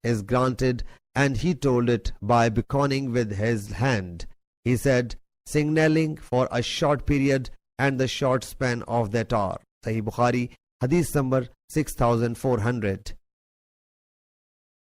is granted, and he told it by beckoning with his hand. He said, signaling for a short period and the short span of that hour. Sahih Bukhari, Hadith number 6400.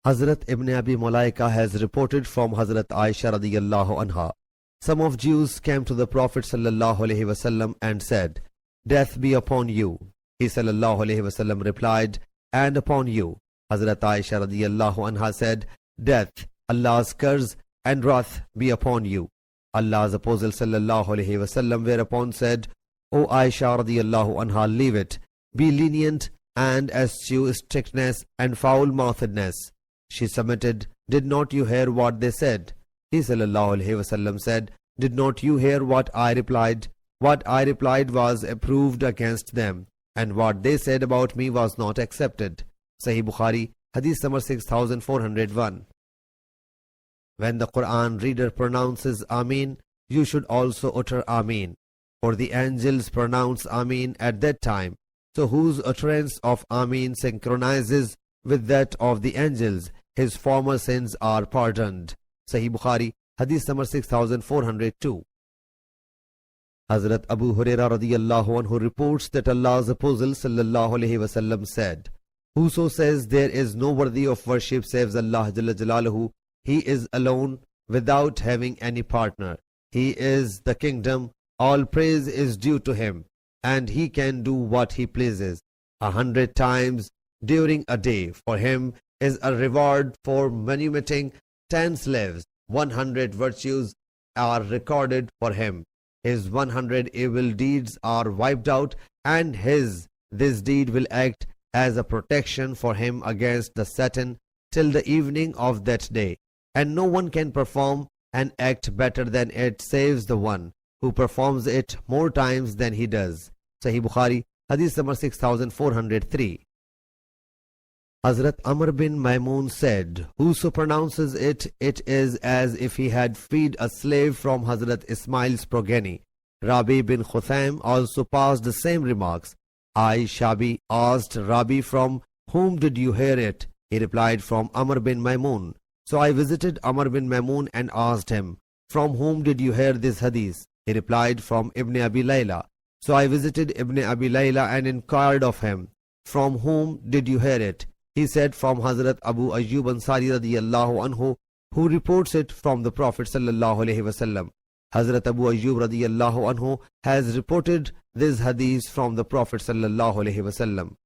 Hazrat Ibn Abi Mulaika has reported from Hazrat Aisha radiyallahu anha. Some of Jews came to the Prophet sallallahu alaihi wasallam and said, "Death be upon you." He sallallahu alaihi wasallam replied, "And upon you." Hazrat Aisha radiyallahu anha said, "Death, Allah's curse and wrath be upon you." Allah's Apostle sallallahu alaihi wasallam whereupon said, "O Aisha radiyallahu anha, leave it. Be lenient and eschew strictness and foul-mouthedness." She submitted, "Did not you hear what they said?" He sallallahu alaihi wasallam said, "Did not you hear what I replied? What I replied was approved against them, and what they said about me was not accepted." Sahih Bukhari, Hadith number 6401. When the Quran reader pronounces Ameen, you should also utter Ameen, for the angels pronounce Ameen at that time. So whose utterance of Ameen synchronizes with that of the angels, his former sins are pardoned. Sahih Bukhari, Hadith number 6402. Hazrat Abu Hurairah radiyallahu anhu reports that Allah's Apostle sallallahu alaihi wasallam said, "Whoso says there is no worthy of worship save Allah Jalla Jalaluhu, he is alone without having any partner. He is the kingdom, all praise is due to him, and he can do what he pleases 100 times during a day. For him is a reward for manumitting 10 slaves. 100 virtues are recorded for him. His 100 evil deeds are wiped out, and this deed will act as a protection for him against the Satan till the evening of that day. And no one can perform an act better than it saves the one who performs it more times than he does." Sahih Bukhari, Hadith number 6403. Hazrat Amr bin Maimun said, "Whoso pronounces it, it is as if he had freed a slave from Hazrat Ismail's progeny." Rabi bin Khuthaim also passed the same remarks. Shabi asked Rabi, "From whom did you hear it?" He replied, "From Amr bin Maimun." So I visited Amr bin Maimun and asked him, "From whom did you hear this hadith?" He replied, "From Ibn Abi Layla." So I visited Ibn Abi Layla and inquired of him, "From whom did you hear it?" He said, "From Hazrat Abu Ayyub Ansari radiyallahu anhu, who reports it from the Prophet sallallahu alaihi wasallam." Hazrat Abu Ayyub radiyallahu anhu has reported this hadith from the Prophet sallallahu alaihi wasallam.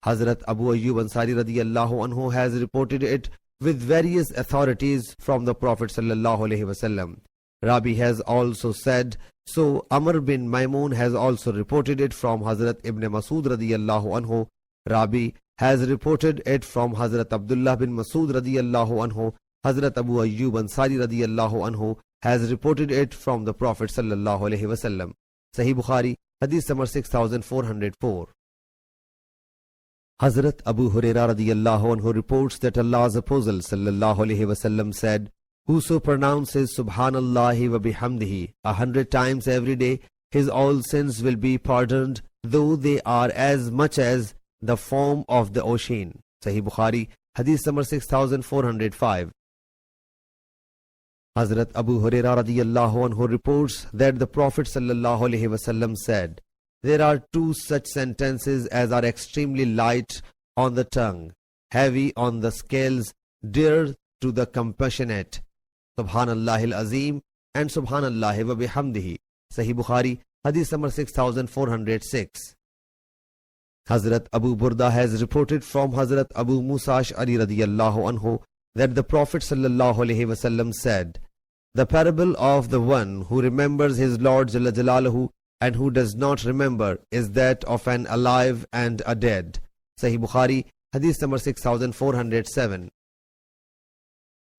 Hazrat Abu Ayyub Ansari radiyallahu anhu has reported it with various authorities from the Prophet sallallahu alaihi wasallam. Rabi has also said so. Amr bin Maimun has also reported it from Hazrat Ibn Masud radiyallahu anhu. Rabi has reported it from Hazrat Abdullah bin Masud radiyallahu anhu. Hazrat Abu Ayyub Ansari radiyallahu anhu has reported it from the Prophet sallallahu alaihi wasallam. Sahih Bukhari, Hadith number 6404. Hazrat Abu Hurairah radiyallahu anhu reports that Allah's Apostle sallallahu alaihi wasallam said, "Whoso pronounces Subhanallahi wa bihamdihi 100 times every day, his all sins will be pardoned, though they are as much as the foam of the ocean." Sahih Bukhari, Hadith number 6405. Hazrat Abu Hurairah radiyallahu anhu reports that the Prophet sallallahu alaihi wasallam said, "There are two such sentences as are extremely light on the tongue, heavy on the scales, dear to the compassionate. Subhanallahil Azim and Subhanallahi wa bihamdihi." Sahih Bukhari, Hadith number 6406. Hazrat Abu Burda has reported from Hazrat Abu Musa Ash'ari radiyallahu anhu that the Prophet sallallahu alaihi wasallam said, "The parable of the one who remembers his Lord Jalla Jalaluhu and who does not remember is that of an alive and a dead." Sahih Bukhari, Hadith number 6407.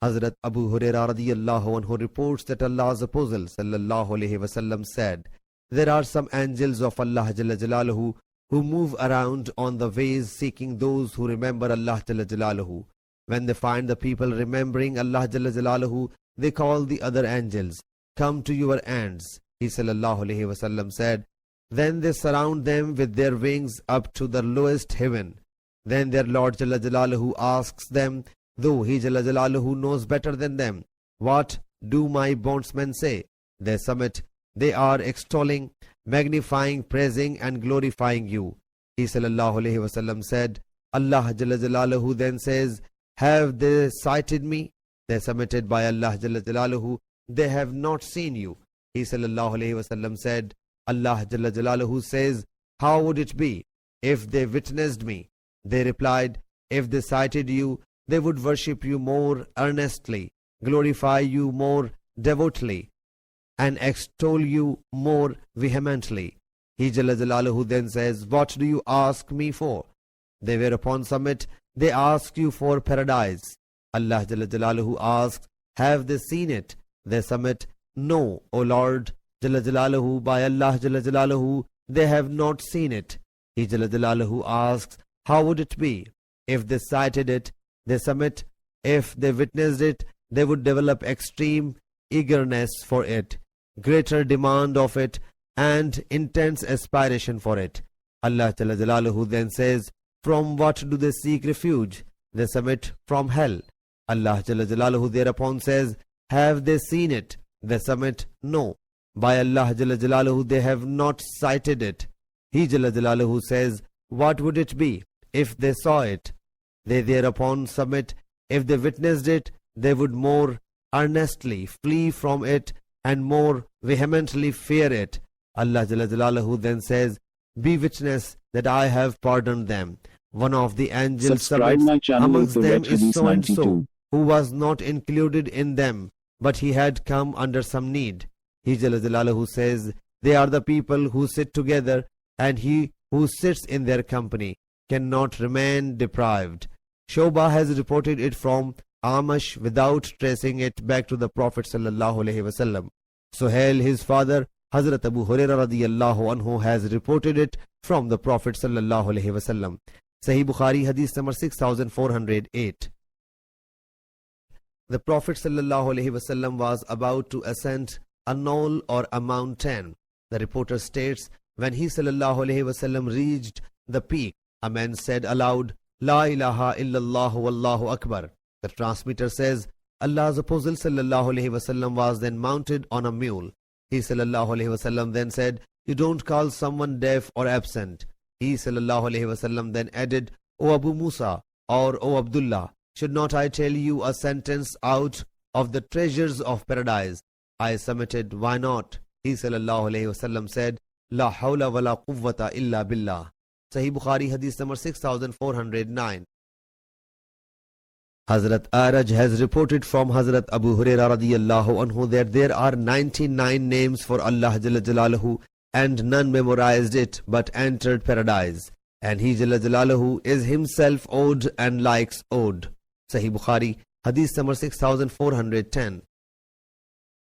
Hazrat Abu Hurairah radiyallahu anhu reports that Allah's Apostle sallallahu alaihi wasallam said, "There are some angels of Allah Jalla Jalaluhu who move around on the ways seeking those who remember Allah Jalla Jalaluhu. When they find the people remembering Allah Jalla Jalaluhu, they call the other angels, 'Come to your ends.'" He sallallahu alaihi wasallam said, "Then they surround them with their wings up to the lowest heaven. Then their Lord Jalla Jalaluhu asks them, though He Jalla Jalaluhu knows better than them. What do my bondsmen say? They submit. They are extolling, magnifying, praising and glorifying you. He sallallahu alaihi wasallam said, Allah Jalla Jalaluhu then says, have they sighted me? They submitted. By Allah Jalla Jalaluhu, they have not seen you. He sallallahu alaihi wasallam said, Allah Jalla Jalaluhu says, how would it be if they witnessed me? They replied, if they sighted you, they would worship you more earnestly, glorify you more devotedly, and extol you more vehemently. He Jalla Jalaluhu then says, what do you ask me for? They whereupon submit. They ask you for paradise. Allah Jalla Jalaluhu asks, have they seen it? They submit, no, O Lord Jalla Jalaluhu, by Allah Jalla Jalaluhu, they have not seen it. He Jalla Jalaluhu asks, how would it be if they sighted it? They submit. If they witnessed it, they would develop extreme eagerness for it, greater demand of it, and intense aspiration for it. Allah Jalla Jalaluhu then says, from what do they seek refuge? They submit, from hell. Allah Jalla Jalaluhu thereupon says, have they seen it? They submit, no. By Allah Jalla Jalaluhu, they have not sighted it. He Jalla Jalaluhu says, what would it be if they saw it? They thereupon submit. If they witnessed it, they would more earnestly flee from it and more vehemently fear it. Allah Jalla Jalaluhu then says, be witness that I have pardoned them. One of the angels submits, amongst them is so and so, who was not included in them, but he had come under some need. He Jalla Jalaluhu says, they are the people who sit together, and he who sits in their company cannot remain deprived. Shoba has reported it from Amash without tracing it back to the Prophet sallallahu alaihi wasallam. Suhail, his father, Hazrat Abu Hurairah radiyallahu anhu, has reported it from the Prophet sallallahu alaihi wasallam. Sahih Bukhari, hadith number 6408. The Prophet sallallahu alaihi wasallam was about to ascend a knoll or a mountain. The reporter states, when he sallallahu alaihi wasallam reached the peak, a man said aloud, La ilaha illallah wallahu akbar. The transmitter says, Allah's apostle sallallahu alaihi wasallam was then mounted on a mule. He sallallahu alaihi wasallam then said, you don't call someone deaf or absent. He sallallahu alaihi wasallam then added, O Abu Musa, or O Abdullah, should not I tell you a sentence out of the treasures of paradise? I submitted, why not? He sallallahu alaihi wasallam said, La hawla wa la quwwata illa billah. Sahih Bukhari, hadith number 6409. Hazrat Araj has reported from Hazrat Abu Hurairah radiyallahu anhu that there are 99 names for Allah Jalla Jalaluhu, and none memorized it but entered paradise. And He Jalla Jalaluhu is Himself owed and likes owed. Sahih Bukhari, hadith number 6410.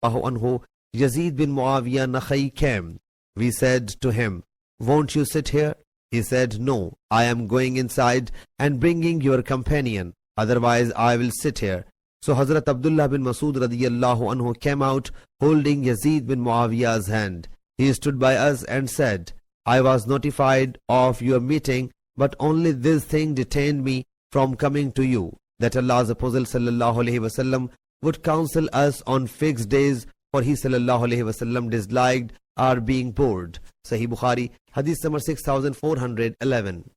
Anhu, Yazid bin Muawiyah Nakhai came. We said to him, won't you sit here? He said, no, I am going inside and bringing your companion. Otherwise I will sit here. So Hazrat Abdullah bin Masud radiyallahu anhu came out holding Yazid bin Muawiyah's hand. He stood by us and said, I was notified of your meeting, but only this thing detained me from coming to you, that Allah's Apostle sallallahu alaihi wasallam would counsel us on fixed days, for he sallallahu alaihi wasallam disliked our being bored. Sahih Bukhari, hadith number 6411.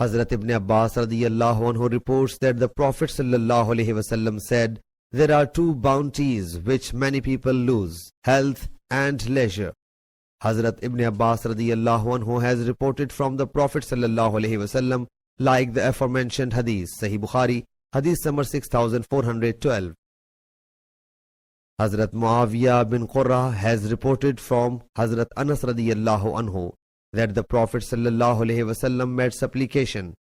Hazrat Ibn Abbas radiyallahu anhu reports that the Prophet sallallahu alaihi wasallam said, there are two bounties which many people lose, health and leisure. Hazrat Ibn Abbas radiyallahu anhu has reported from the Prophet sallallahu alaihi wasallam like the aforementioned hadith. Sahih Bukhari, hadith number 6412. Hazrat Muawiyah bin Qurra has reported from Hazrat Anas radiyallahu anhu that the Prophet sallallahu alaihi wasallam made supplication,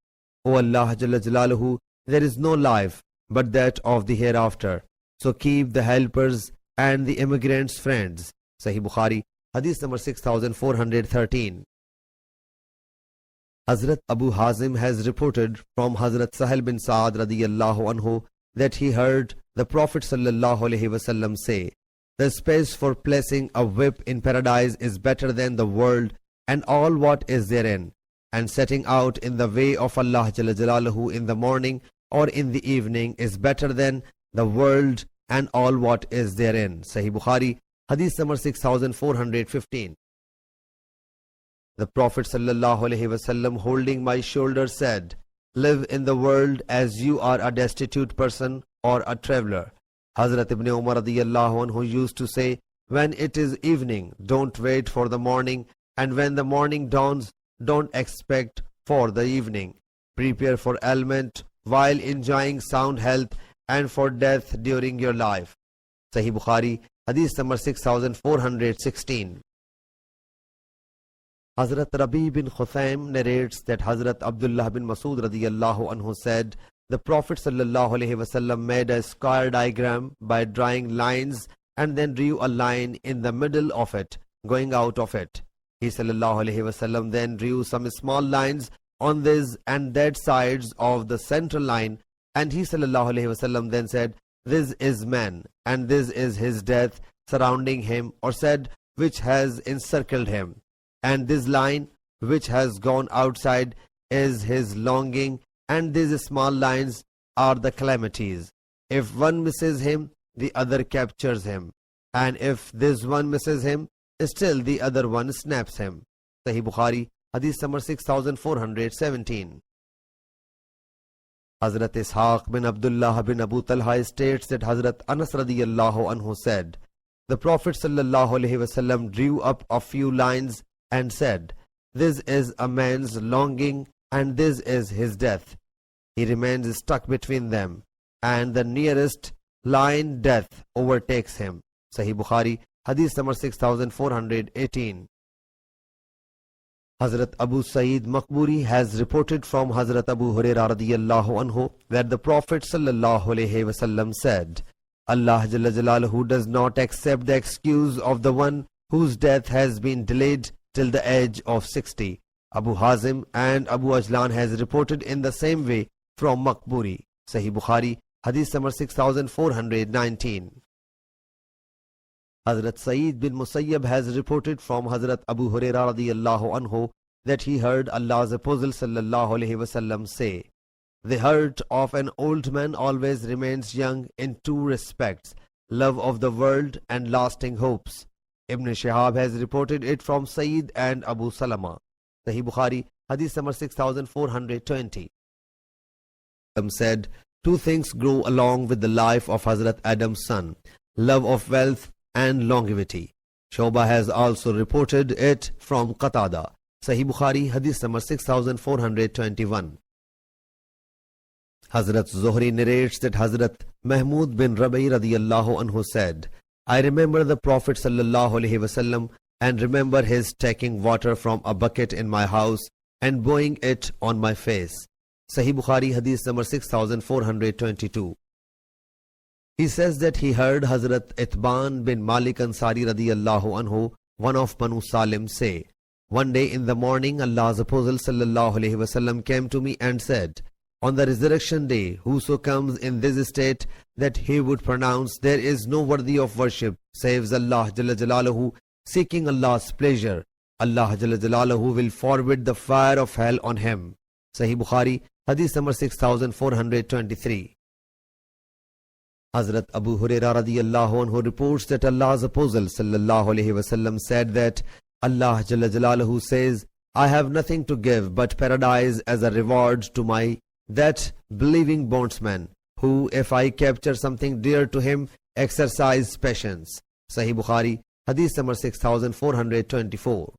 O Allah Jalla Jalaluhu, there is no life but that of the hereafter, so keep the helpers and the immigrants friends. Sahih Bukhari, hadith number 6413. Hazrat Abu Hazim has reported from Hazrat Sahal bin Sa'ad radiyallahu anhu that he heard the Prophet sallallahu alaihi wasallam say, the space for placing a whip in paradise is better than the world and all what is therein, and setting out in the way of Allah Jalla Jalaluhu in the morning or in the evening is better than the world and all what is therein. Sahih Bukhari, Hadith number 6415. The Prophet ﷺ holding my shoulder said, live in the world as you are a destitute person or a traveler. Hazrat Ibn Umar radiyallahu anhu used to say, when it is evening, don't wait for the morning, and when the morning dawns, don't expect for the evening. Prepare for ailment while enjoying sound health and for death during your life. Sahih Bukhari, Hadith number 6416. Hazrat Rabi bin Khuthaym narrates that Hazrat Abdullah bin Masud radiyallahu anhu said, the Prophet sallallahu alaihi wasallam made a square diagram by drawing lines and then drew a line in the middle of it, going out of it. He sallallahu alaihi wasallam then drew some small lines on this and that sides of the central line, and he sallallahu alaihi wasallam then said, this is man and this is his death surrounding him, or said, which has encircled him, and this line which has gone outside is his longing, and these small lines are the calamities. If one misses him, the other captures him, and if this one misses him, still the other one snaps him. Sahih Bukhari, Hadith number 6417. Hazrat Ishaq bin Abdullah bin Abu Talha states that Hazrat Anas radiyallahu anhu said, the Prophet sallallahu alaihi wasallam drew up a few lines and said, this is a man's longing and this is his death. He remains stuck between them, and the nearest line, death, overtakes him. Sahih Bukhari, Hadith number 6418. Hazrat Abu Sa'id Maqburi has reported from Hazrat Abu Hurairah radiyallahu anhu that the Prophet sallallahu alaihi wasallam said, Allah Jalla Jalaluhu does not accept the excuse of the one whose death has been delayed till the age of 60. Abu Hazim and Abu Ajlan has reported in the same way from Maqburi. Sahih Bukhari, Hadith number 6419. Hazrat Sa'id bin Musayyab has reported from Hazrat Abu Hurairah radiyallahu anhu that he heard Allah's Apostle sallallahu alaihi wasallam say, the heart of an old man always remains young in two respects, love of the world and lasting hopes. Ibn Shihab has reported it from Sa'id and Abu Salama. Sahih Bukhari, Hadith number 6420. Said, two things grow along with the life of Hazrat Adam's son, love of wealth and longevity. Shoba has also reported it from Qatada. Sahih Bukhari, Hadith number 6421. Hazrat Zuhri narrates that Hazrat Mahmud bin Rabi radiyallahu anhu said, I remember the Prophet sallallahu alaihi wasallam and remember his taking water from a bucket in my house and bowing it on my face. Sahih Bukhari, Hadith number 6422. He says that he heard Hazrat Itban bin Malik Ansari radiyallahu anhu, one of Banu Salim, say, one day in the morning Allah's Apostle sallallahu alaihi wasallam came to me and said, on the resurrection day, whoso comes in this state that he would pronounce there is no worthy of worship saves Allah Jalla Jalaluhu, seeking Allah's pleasure, Allah Jalla Jalaluhu will forbid the fire of hell on him. Sahih Bukhari, Hadith number 6423. Hazrat Abu Hurairah radiyallahu anhu reports that Allah's Apostle sallallahu alaihi wasallam said that Allah Jalla Jalaluhu says, I have nothing to give but paradise as a reward to my that believing bondsman, who, if I capture something dear to him, exercise patience. Sahih Bukhari, Hadith number 6424.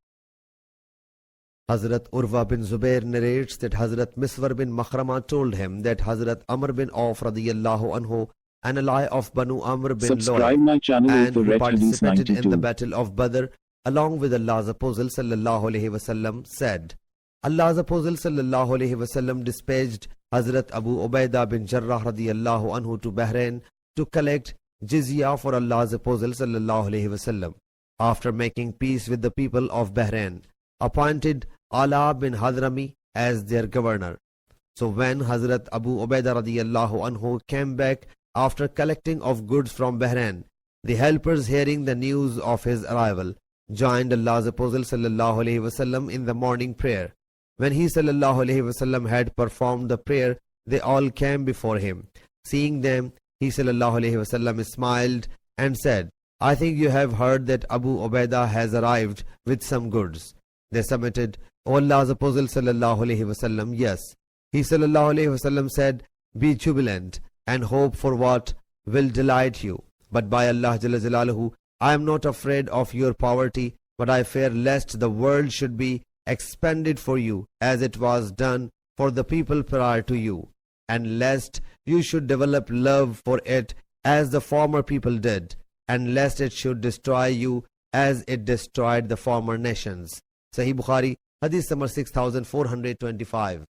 Hazrat Urwa bin Zubair narrates that Hazrat Miswar bin Makhrama told him that Hazrat Amr bin Auf radiyallahu anhu, an ally of Banu Amr bin Loy, and who participated in the battle of Badr along with Allah's Apostle sallallahu alaihi wasallam, said, Allah's Apostle sallallahu alaihi wasallam dispatched Hazrat Abu Ubaidah bin Jarrah radiyallahu anhu to Bahrain to collect jizya for Allah's Apostle sallallahu alaihi wasallam. After making peace with the people of Bahrain, appointed Ala bin Hadrami as their governor. So when Hazrat Abu Ubaidah radiyallahu anhu came back after collecting of goods from Bahrain, the helpers, hearing the news of his arrival, joined Allah's Apostle sallallahu alaihi wasallam in the morning prayer. When he sallallahu alaihi wasallam had performed the prayer, they all came before him. Seeing them, he sallallahu alaihi wasallam smiled and said, I think you have heard that Abu Ubaidah has arrived with some goods. They submitted, O Allah's Apostle sallallahu alaihi wasallam, yes. He sallallahu alaihi wasallam said, be jubilant and hope for what will delight you. But by Allah Jalla Jalaluhu, I am not afraid of your poverty, but I fear lest the world should be expended for you as it was done for the people prior to you, and lest you should develop love for it as the former people did, and lest it should destroy you as it destroyed the former nations. Sahih Bukhari, Hadith number 6425.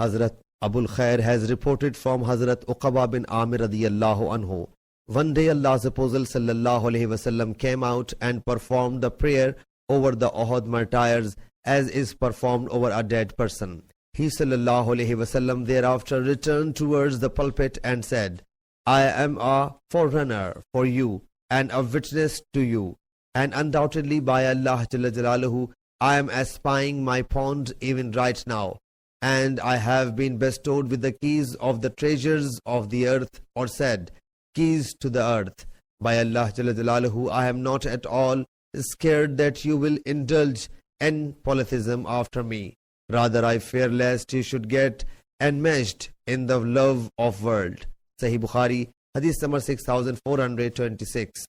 Hazrat Abul Khair has reported from Hazrat Uqaba bin Amir radiyallahu anhu. One day Allah's Apostle sallallahu alaihi wasallam came out and performed the prayer over the Uhud martyrs as is performed over a dead person. He sallallahu alaihi wasallam thereafter returned towards the pulpit and said, I am a forerunner for you and a witness to you, and undoubtedly by Allah Jalla Jalaluhu, I am espying my pond even right now, and I have been bestowed with the keys of the treasures of the earth, or said, keys to the earth. By Allah Jalla Jalaluhu, I am not at all scared that you will indulge in polytheism after me. Rather, I fear lest you should get enmeshed in the love of world. Sahih Bukhari, Hadith number 6426.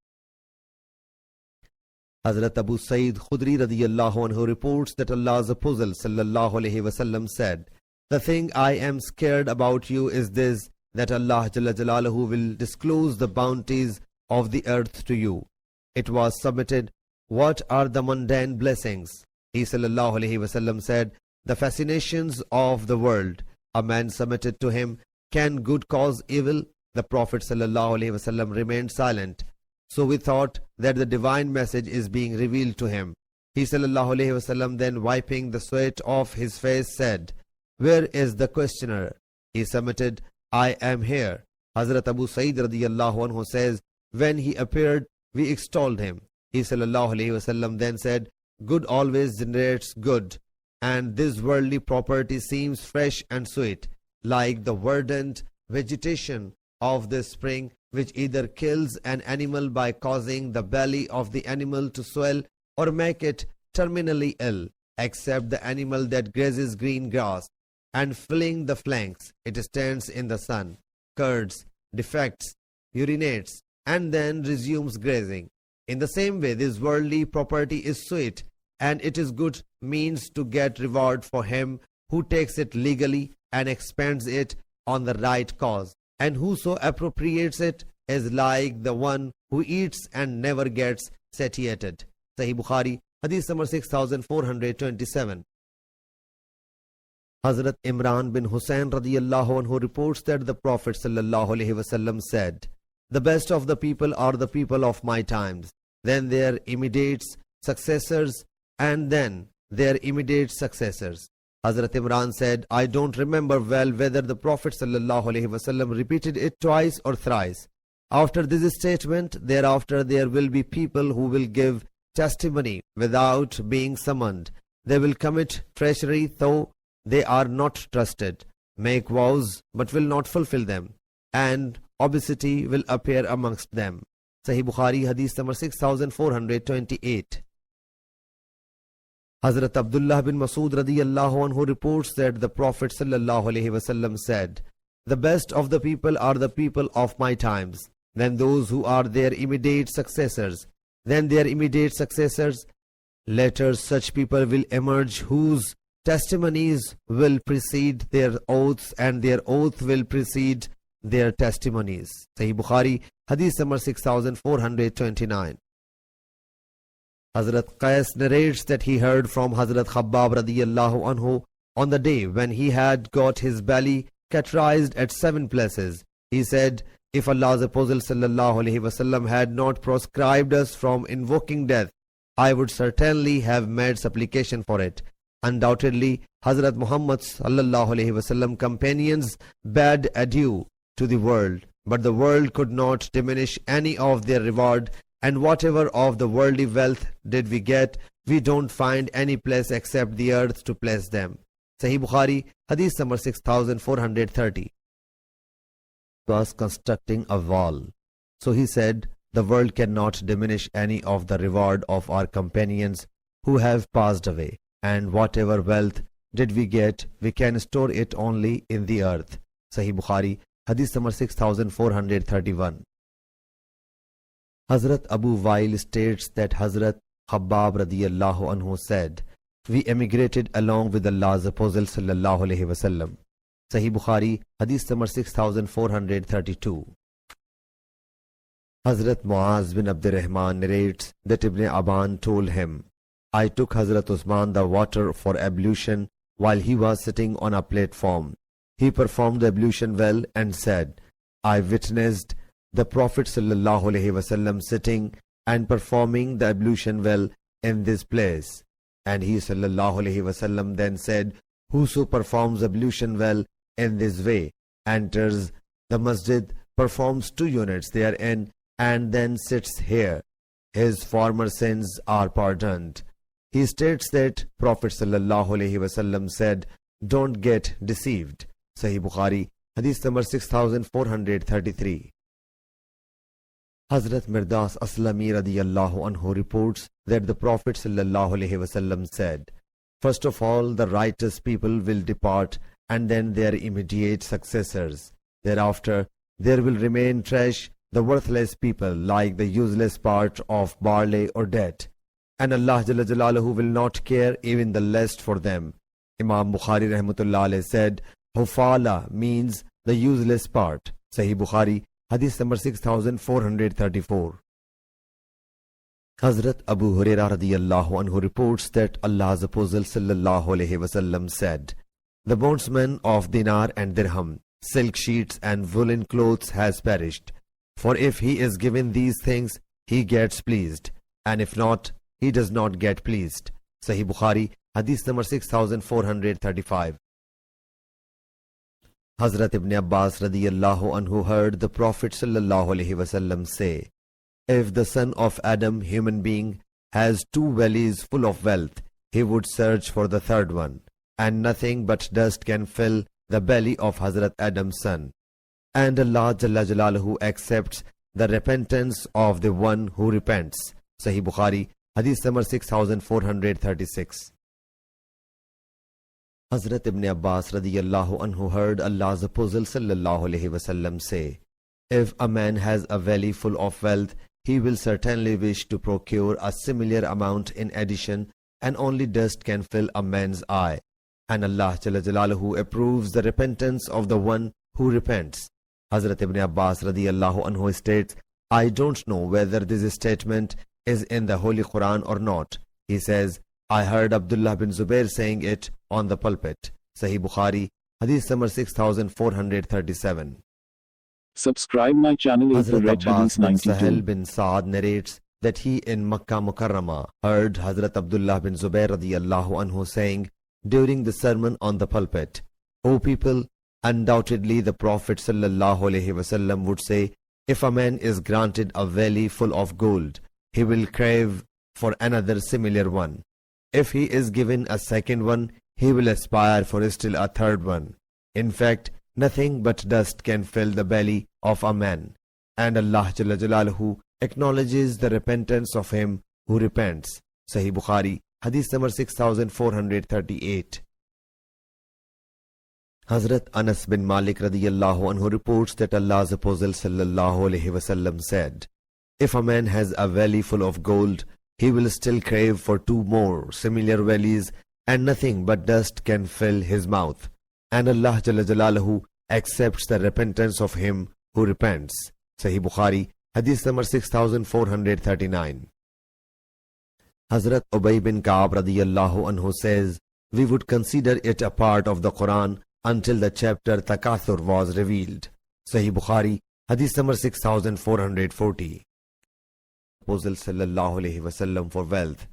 Hazrat Abu Sa'id Khudri radiyallahu anhu reports that Allah's Apostle sallallahu alaihi wasallam said, the thing I am scared about you is this, that Allah Jalla Jalaluhu will disclose the bounties of the earth to you. It was submitted, what are the mundane blessings? He sallallahu alaihi wasallam said, the fascinations of the world. A man submitted to him, can good cause evil? The Prophet sallallahu alaihi wasallam remained silent. So we thought that the divine message is being revealed to him. He sallallahu alaihi wasallam then, wiping the sweat off his face, said, where is the questioner? He submitted, I am here. Hazrat Abu Sa'id radiyallahu anhu says, when he appeared, we extolled him. He sallallahu alaihi wasallam then said, good always generates good, and this worldly property seems fresh and sweet, like the verdant vegetation of the spring, which either kills an animal by causing the belly of the animal to swell or make it terminally ill, except the animal that grazes green grass, and filling the flanks, it stands in the sun, curds, defects, urinates, and then resumes grazing. In the same way, this worldly property is sweet, and it is good means to get reward for him who takes it legally and expends it on the right cause, and whoso appropriates it is like the one who eats and never gets satiated. Sahih Bukhari, Hadith number 6427. Hazrat Imran bin Hussain radiyallahu anhu reports that the Prophet sallallahu alaihi wasallam said, the best of the people are the people of my times, then their immediate successors, and then their immediate successors. Hazrat Imran said, I don't remember well whether the Prophet sallallahu alaihi wasallam repeated it twice or thrice. After this statement, thereafter there will be people who will give testimony without being summoned. They will commit treachery though they are not trusted, make vows but will not fulfill them, and obesity will appear amongst them. Sahih Bukhari, Hadith number 6428. Hazrat Abdullah bin Masud radiyallahu anhu reports that the Prophet sallallahu alaihi wasallam said, the best of the people are the people of my times, then those who are their immediate successors, then their immediate successors. Later such people will emerge whose testimonies will precede their oaths, and their oath will precede their testimonies. Sahih Bukhari, Hadith number 6429. Hazrat Qais narrates that he heard from Hazrat Khabbab radiyallahu anhu on the day when he had got his belly cauterized at 7 places. He said, if Allah's Apostle sallallahu alaihi wasallam had not proscribed us from invoking death, I would certainly have made supplication for it. Undoubtedly, Hazrat Muhammad sallallahu alaihi wasallam companions bade adieu to the world, but the world could not diminish any of their reward, and whatever of the worldly wealth did we get, we don't find any place except the earth to place them. Sahih Bukhari, Hadith number 6430. Was constructing a wall. So he said, the world cannot diminish any of the reward of our companions who have passed away, and whatever wealth did we get, we can store it only in the earth. Sahih Bukhari, Hadith number 6431. Hazrat Abu Wail states that Hazrat Khabbab radiyallahu anhu said, we emigrated along with Allah's Apostle sallallahu alaihi wasallam. Sahih Bukhari, Hadith number 6432. Hazrat Muaz bin Abdurrahman narrates that Ibn Aban told him, I took Hazrat Usman the water for ablution while he was sitting on a platform. He performed the ablution well and said, I witnessed the Prophet sallallahu alaihi wasallam sitting and performing the ablution well in this place. And he sallallahu alaihi wasallam then said, whoso performs ablution well in this way, enters the masjid, performs 2 units therein, and then sits here, his former sins are pardoned. He states that Prophet sallallahu alaihi wasallam said, don't get deceived. Sahih Bukhari, Hadith number 6433. Hazrat Mirdas Aslami radiyallahu anhu reports that the Prophet sallallahu alaihi wasallam said, first of all, the righteous people will depart, and then their immediate successors. Thereafter, there will remain trash, the worthless people, like the useless part of barley or debt. And Allah Jalla Jalaluhu will not care even the least for them. Imam Bukhari rahmatullah alayhi said, Hufala means the useless part. Sahih Bukhari, Hadith number 6434. Hazrat Abu Hurairah radiyallahu anhu reports that Allah's Apostle sallallahu alaihi wasallam said, the bondsman of dinar and dirham, silk sheets and woolen clothes has perished. For if he is given these things, he gets pleased, and if not, he does not get pleased. Sahih Bukhari, Hadith number 6435. Hazrat Ibn Abbas radiyallahu anhu heard the Prophet sallallahu alaihi wasallam say, if the son of Adam, human being, has 2 valleys full of wealth, he would search for the third one, and nothing but dust can fill the belly of Hazrat Adam's son. And Allah Jalla Jalaluhu accepts the repentance of the one who repents. Sahih Bukhari, Hadith number 6436. Hazrat Ibn Abbas radiyallahu anhu heard Allah's Apostle sallallahu alaihi wasallam say, if a man has a valley full of wealth, he will certainly wish to procure a similar amount in addition, and only dust can fill a man's eye. And Allah Jalla Jalaluhu approves the repentance of the one who repents. Hazrat Ibn Abbas radiyallahu anhu states, I don't know whether this statement is in the Holy Quran or not. He says, I heard Abdullah bin Zubair saying it on the pulpit. Sahih Bukhari, Hadith number 6437. Subscribe my channel Hazrat Infrared Abbas Hadith bin 92. Sahel bin Saad narrates that he in Makkah Mukarramah heard Hazrat Abdullah bin Zubair radiyallahu anhu saying during the sermon on the pulpit, O people, undoubtedly the Prophet sallallahu alaihi wasallam would say, if a man is granted a valley full of gold, he will crave for another similar one. If he is given a second one, he will aspire for still a third one. In fact, nothing but dust can fill the belly of a man. And Allah Jalla Jalaluhu acknowledges the repentance of him who repents. Sahih Bukhari, Hadith number 6438. Hazrat Anas bin Malik radiyallahu anhu reports that Allah's Apostle sallallahu alaihi wasallam said, if a man has a valley full of gold, he will still crave for 2 more similar valleys, and nothing but dust can fill his mouth. And Allah Jalla Jalaluhu accepts the repentance of him who repents. Sahih Bukhari, Hadith number 6439. Hazrat Ubay bin Ka'ab radiyallahu anhu says, we would consider it a part of the Quran until the chapter Takathur was revealed. Sahih Bukhari, Hadith number 6440. Apostle sallallahu alaihi wasallam for wealth.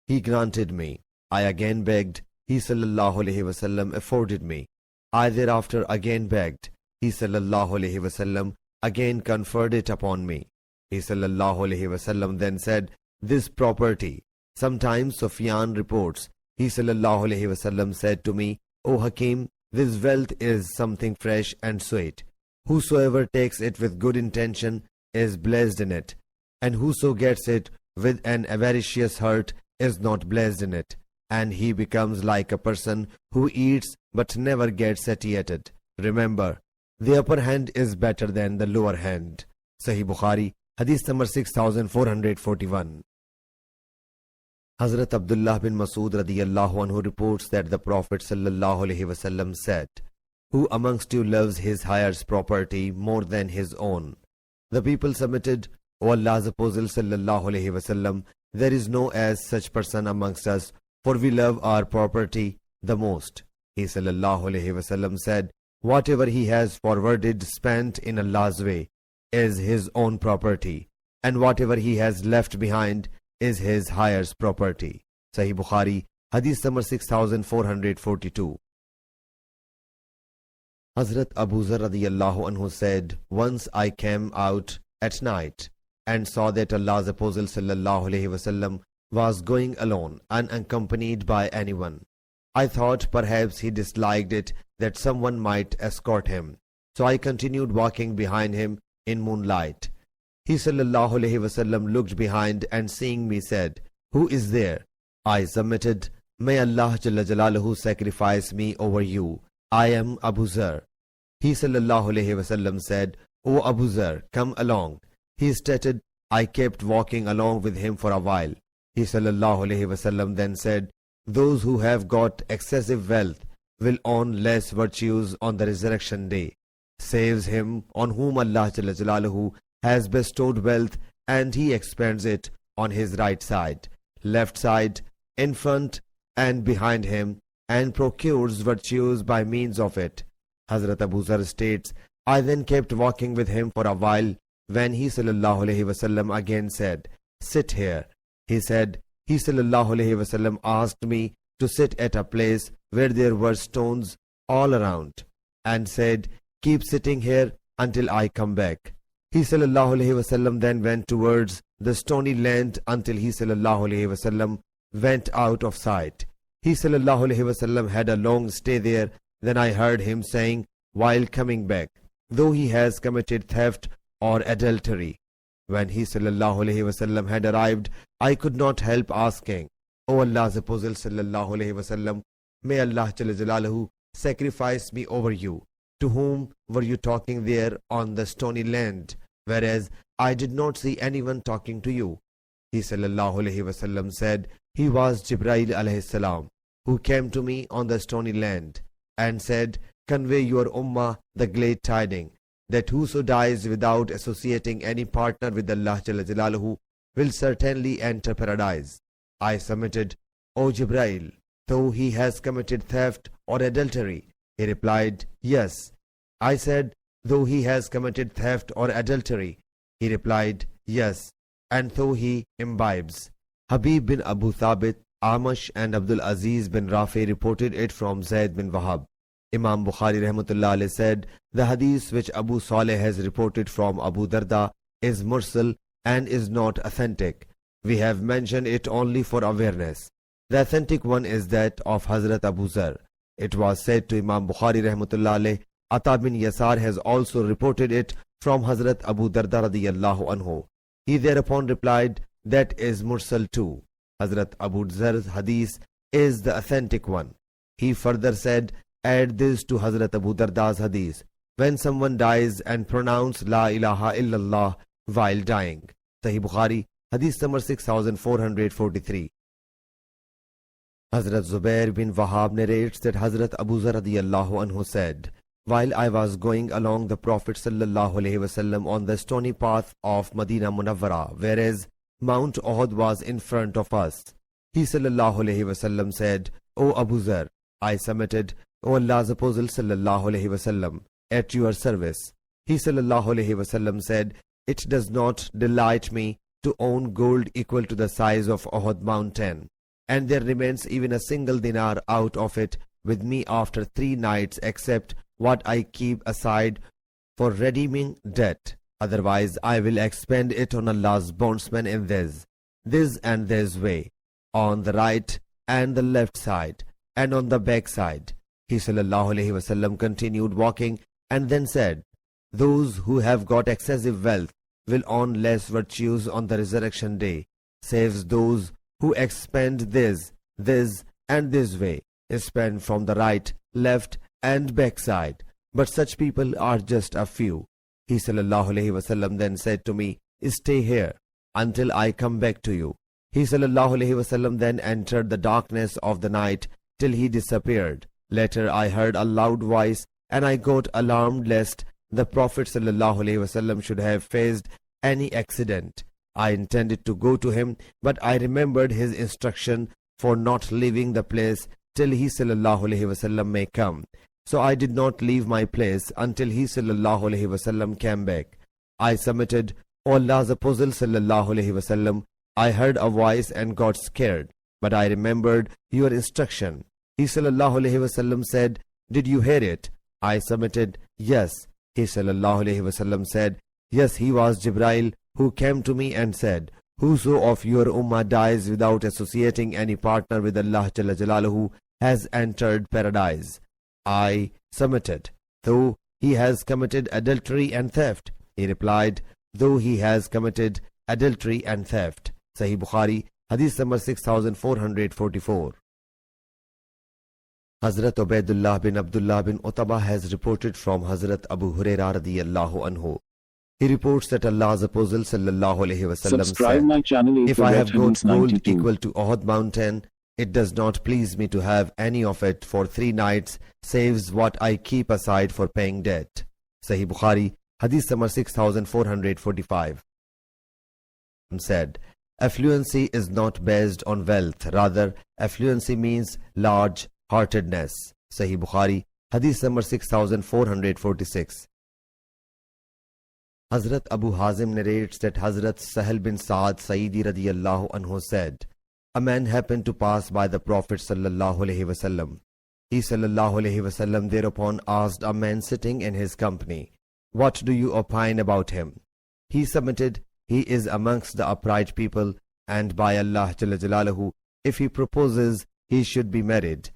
He granted me. I again begged. He sallallahu alaihi wasallam afforded me. I thereafter again begged. He sallallahu alaihi wasallam again conferred it upon me. He sallallahu alaihi wasallam then said, this property. Sometimes Sufyan reports, he sallallahu alaihi wasallam said to me, O Hakim, this wealth is something fresh and sweet. Whosoever takes it with good intention is blessed in it, and whoso gets it with an avaricious heart is not blessed in it, and he becomes like a person who eats but never gets satiated. Remember, the upper hand is better than the lower hand. Sahih Bukhari, Hadith number 6441. Hazrat Abdullah bin Masud radiyallahu anhu reports that the Prophet sallallahu alaihi wasallam said, "Who amongst you loves his hire's property more than his own?" The people submitted, "O Allah's Apostle sallallahu alaihi wasallam, there is no as such person amongst us, for we love our property the most." He sallallahu alaihi wasallam said, "Whatever he has forwarded spent in Allah's way is his own property, and whatever he has left behind is his hire's property." Sahih Bukhari, Hadith number 6442. Hazrat Abu Zar radiyallahu anhu said, "Once I came out at night and saw that Allah's Apostle sallallahu alaihi wasallam was going alone, unaccompanied by anyone. I thought perhaps he disliked it that someone might escort him, so I continued walking behind him in moonlight. He sallallahu alaihi wasallam looked behind and seeing me said, 'Who is there?' I submitted, 'May Allah Jalla Jalaluhu sacrifice me over you. I am Abu Zar.' He sallallahu alaihi wasallam said, 'O Abu Zar, come along.' He stated, I kept walking along with him for a while. He sallallahu alaihi wasallam then said, 'Those who have got excessive wealth will own less virtues on the resurrection day. Saves him on whom Allah Jalla Jalaluhu has bestowed wealth, and he expends it on his right side, left side, in front and behind him, and procures virtues by means of it.' Hazrat Abu Zar states, I then kept walking with him for a while, when he sallallahu alaihi wasallam again said, 'Sit here.' He said, he sallallahu alaihi wasallam asked me to sit at a place where there were stones all around, and said, 'Keep sitting here until I come back.' He sallallahu alaihi wasallam then went towards the stony land until he sallallahu alaihi wasallam went out of sight. He sallallahu alaihi wasallam had a long stay there. Then I heard him saying while coming back, 'Though he has committed theft or adultery.' When he sallallahu alaihi wasallam had arrived, I could not help asking, 'O Allah's Apostle sallallahu alaihi wasallam, may Allah Jalla Jalaluhu sacrifice me over you. To whom were you talking there on the stony land, whereas I did not see anyone talking to you?' He sallallahu alaihi wasallam said, 'He was Jibrail alayhi salam, who came to me on the stony land and said, convey your ummah the glad tiding, that whoso dies without associating any partner with Allah Jalla Jalaluhu will certainly enter paradise.' I submitted, 'O Jibrail, though he has committed theft or adultery?' He replied, 'Yes.' I said, 'Though he has committed theft or adultery?' He replied, 'Yes, and though he imbibes.' Habib bin Abu Thabit, Amash and Abdul Aziz bin Rafi reported it from Zayd bin Wahab. Imam Bukhari rahmatullah alayhi said, the hadith which Abu Saleh has reported from Abu Darda is mursal and is not authentic. We have mentioned it only for awareness. The authentic one is that of Hazrat Abu Zar. It was said to Imam Bukhari rahmatullah alayhi, Ata bin Yasar has also reported it from Hazrat Abu Darda radiyallahu anhu. He thereupon replied, that is mursal too. Hazrat Abu Zar's hadith is the authentic one. He further said, add this to Hazrat Abu Darda's hadith, when someone dies and pronounce La ilaha illallah while dying. Sahih Bukhari, hadith number 6443. Hazrat Zubair bin Wahab narrates that Hazrat Abu Zar radiyallahu anhu said, while I was going along the Prophet sallallahu alaihi wasallam on the stony path of Madinah Munawwara, whereas Mount Uhud was in front of us, he sallallahu alaihi wasallam said, O Abu Zar, I submitted, O Allah's Apostle sallallahu alaihi wasallam, at your service. He sallallahu alaihi wasallam said, it does not delight me to own gold equal to the size of Uhud mountain, and there remains even a single dinar out of it with me after 3 nights, except what I keep aside for redeeming debt. Otherwise I will expend it on Allah's bondsmen in this and this way, on the right and the left side, and on the back side. He sallallahu alaihi wasallam continued walking and then said, "Those who have got excessive wealth will earn less virtues on the resurrection day, saves those who expend this and this way, spend from the right, left and backside. But such people are just a few." He sallallahu alaihi wasallam then said to me, "Stay here until I come back to you." He sallallahu alaihi wasallam then entered the darkness of the night till he disappeared. Later I heard a loud voice and I got alarmed lest the Prophet sallallahu alaihi wasallam should have faced any accident. I intended to go to him, but I remembered his instruction for not leaving the place till he sallallahu alaihi wasallam may come. So I did not leave my place until he sallallahu alaihi wasallam came back. I submitted, "O Allah's Apostle sallallahu alaihi wasallam, I heard a voice and got scared, but I remembered your instruction." He sallallahu alaihi wasallam said, "Did you hear it?" I submitted, "Yes." He sallallahu alaihi wasallam said, "Yes, he was Jibrail who came to me and said, 'Whoso of your ummah dies without associating any partner with Allah Jalla Jalaluhu has entered paradise.'" I submitted, "Though he has committed adultery and theft." He replied, "Though he has committed adultery and theft." Sahih Bukhari, Hadith number 6444. Hazrat Ubaidullah bin Abdullah bin Utbah has reported from Hazrat Abu Hurairah radiyallahu anhu. He reports that Allah's Apostle sallallahu alaihi wasallam Subscribe my said, channel "If I have got gold 92. equal to Uhud mountain, it does not please me to have any of it for 3 nights, saves what I keep aside for paying debt." Sahih Bukhari, Hadith number 6445. Said, affluency is not based on wealth, rather affluency means large-heartedness. Sahih Bukhari, Hadith number 6446. Hazrat Abu Hazim narrates that Hazrat Sahal bin Sa'ad Saidi radiyallahu anhu said, "A man happened to pass by the Prophet sallallahu alaihi wasallam. He sallallahu alaihi wasallam thereupon asked a man sitting in his company, 'What do you opine about him?' He submitted, 'He is amongst the upright people, and by Allah Jalla Jalaluhu, if he proposes, he should be married,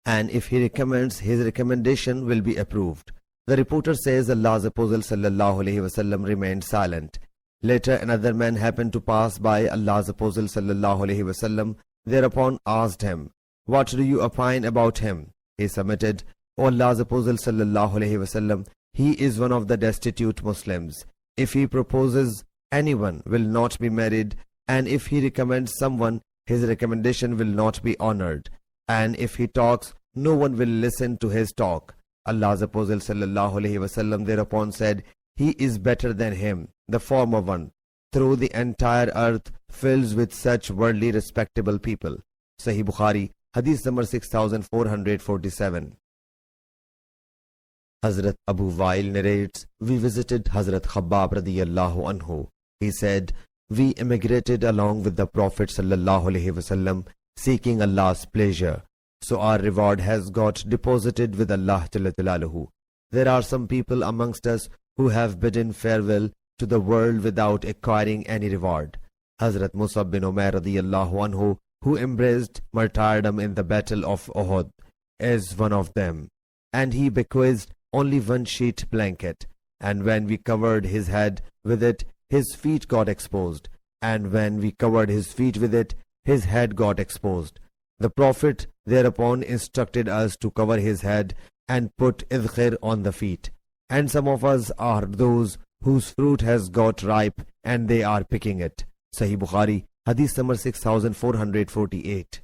and if he recommends, his recommendation will be approved.' The reporter says Allah's Apostle sallallahu alaihi wasallam remained silent. Later another man happened to pass by Allah's Apostle sallallahu alaihi wasallam, thereupon asked him, 'What do you opine about him?' He submitted, 'O Allah's Apostle sallallahu alaihi wasallam, he is one of the destitute Muslims. If he proposes, anyone will not be married, and if he recommends someone, his recommendation will not be honored, and if he talks, no one will listen to his talk.' Allah's Apostle sallallahu alaihi wasallam thereupon said, 'He is better than him, the former one, through the entire earth fills with such worldly respectable people.' Sahih Bukhari, Hadith number 6447. Hazrat Abu Wail narrates, "We visited Hazrat Khabbab radiyallahu anhu. He said, 'We emigrated along with the Prophet sallallahu alaihi wasallam, seeking Allah's pleasure. So our reward has got deposited with Allah Jalla Jalaluhu. There are some people amongst us who have bidden farewell to the world without acquiring any reward. Hazrat Musab bin Umair radiyallahu anhu, who embraced martyrdom in the battle of Uhud, is one of them, and he bequeathed only 1 sheet blanket, and when we covered his head with it, his feet got exposed, and when we covered his feet with it, his head got exposed. The Prophet thereupon instructed us to cover his head and put idkhir on the feet. And some of us are those whose fruit has got ripe and they are picking it." Sahih Bukhari, Hadith number 6448.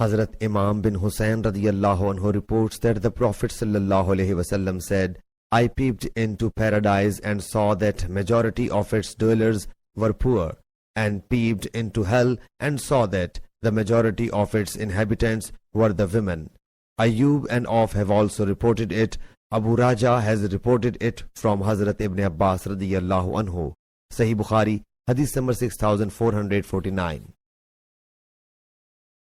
Hazrat Imam bin Hussain radiyallahu anhu reports that the Prophet sallallahu alaihi wasallam said, "I peeped into paradise and saw that majority of its dwellers were poor, and peeped into hell and saw that the majority of its inhabitants were the women." Ayyub and Auf have also reported it. Abu Raja has reported it from Hazrat Ibn Abbas radiyallahu anhu. Sahih Bukhari, Hadith number 6449.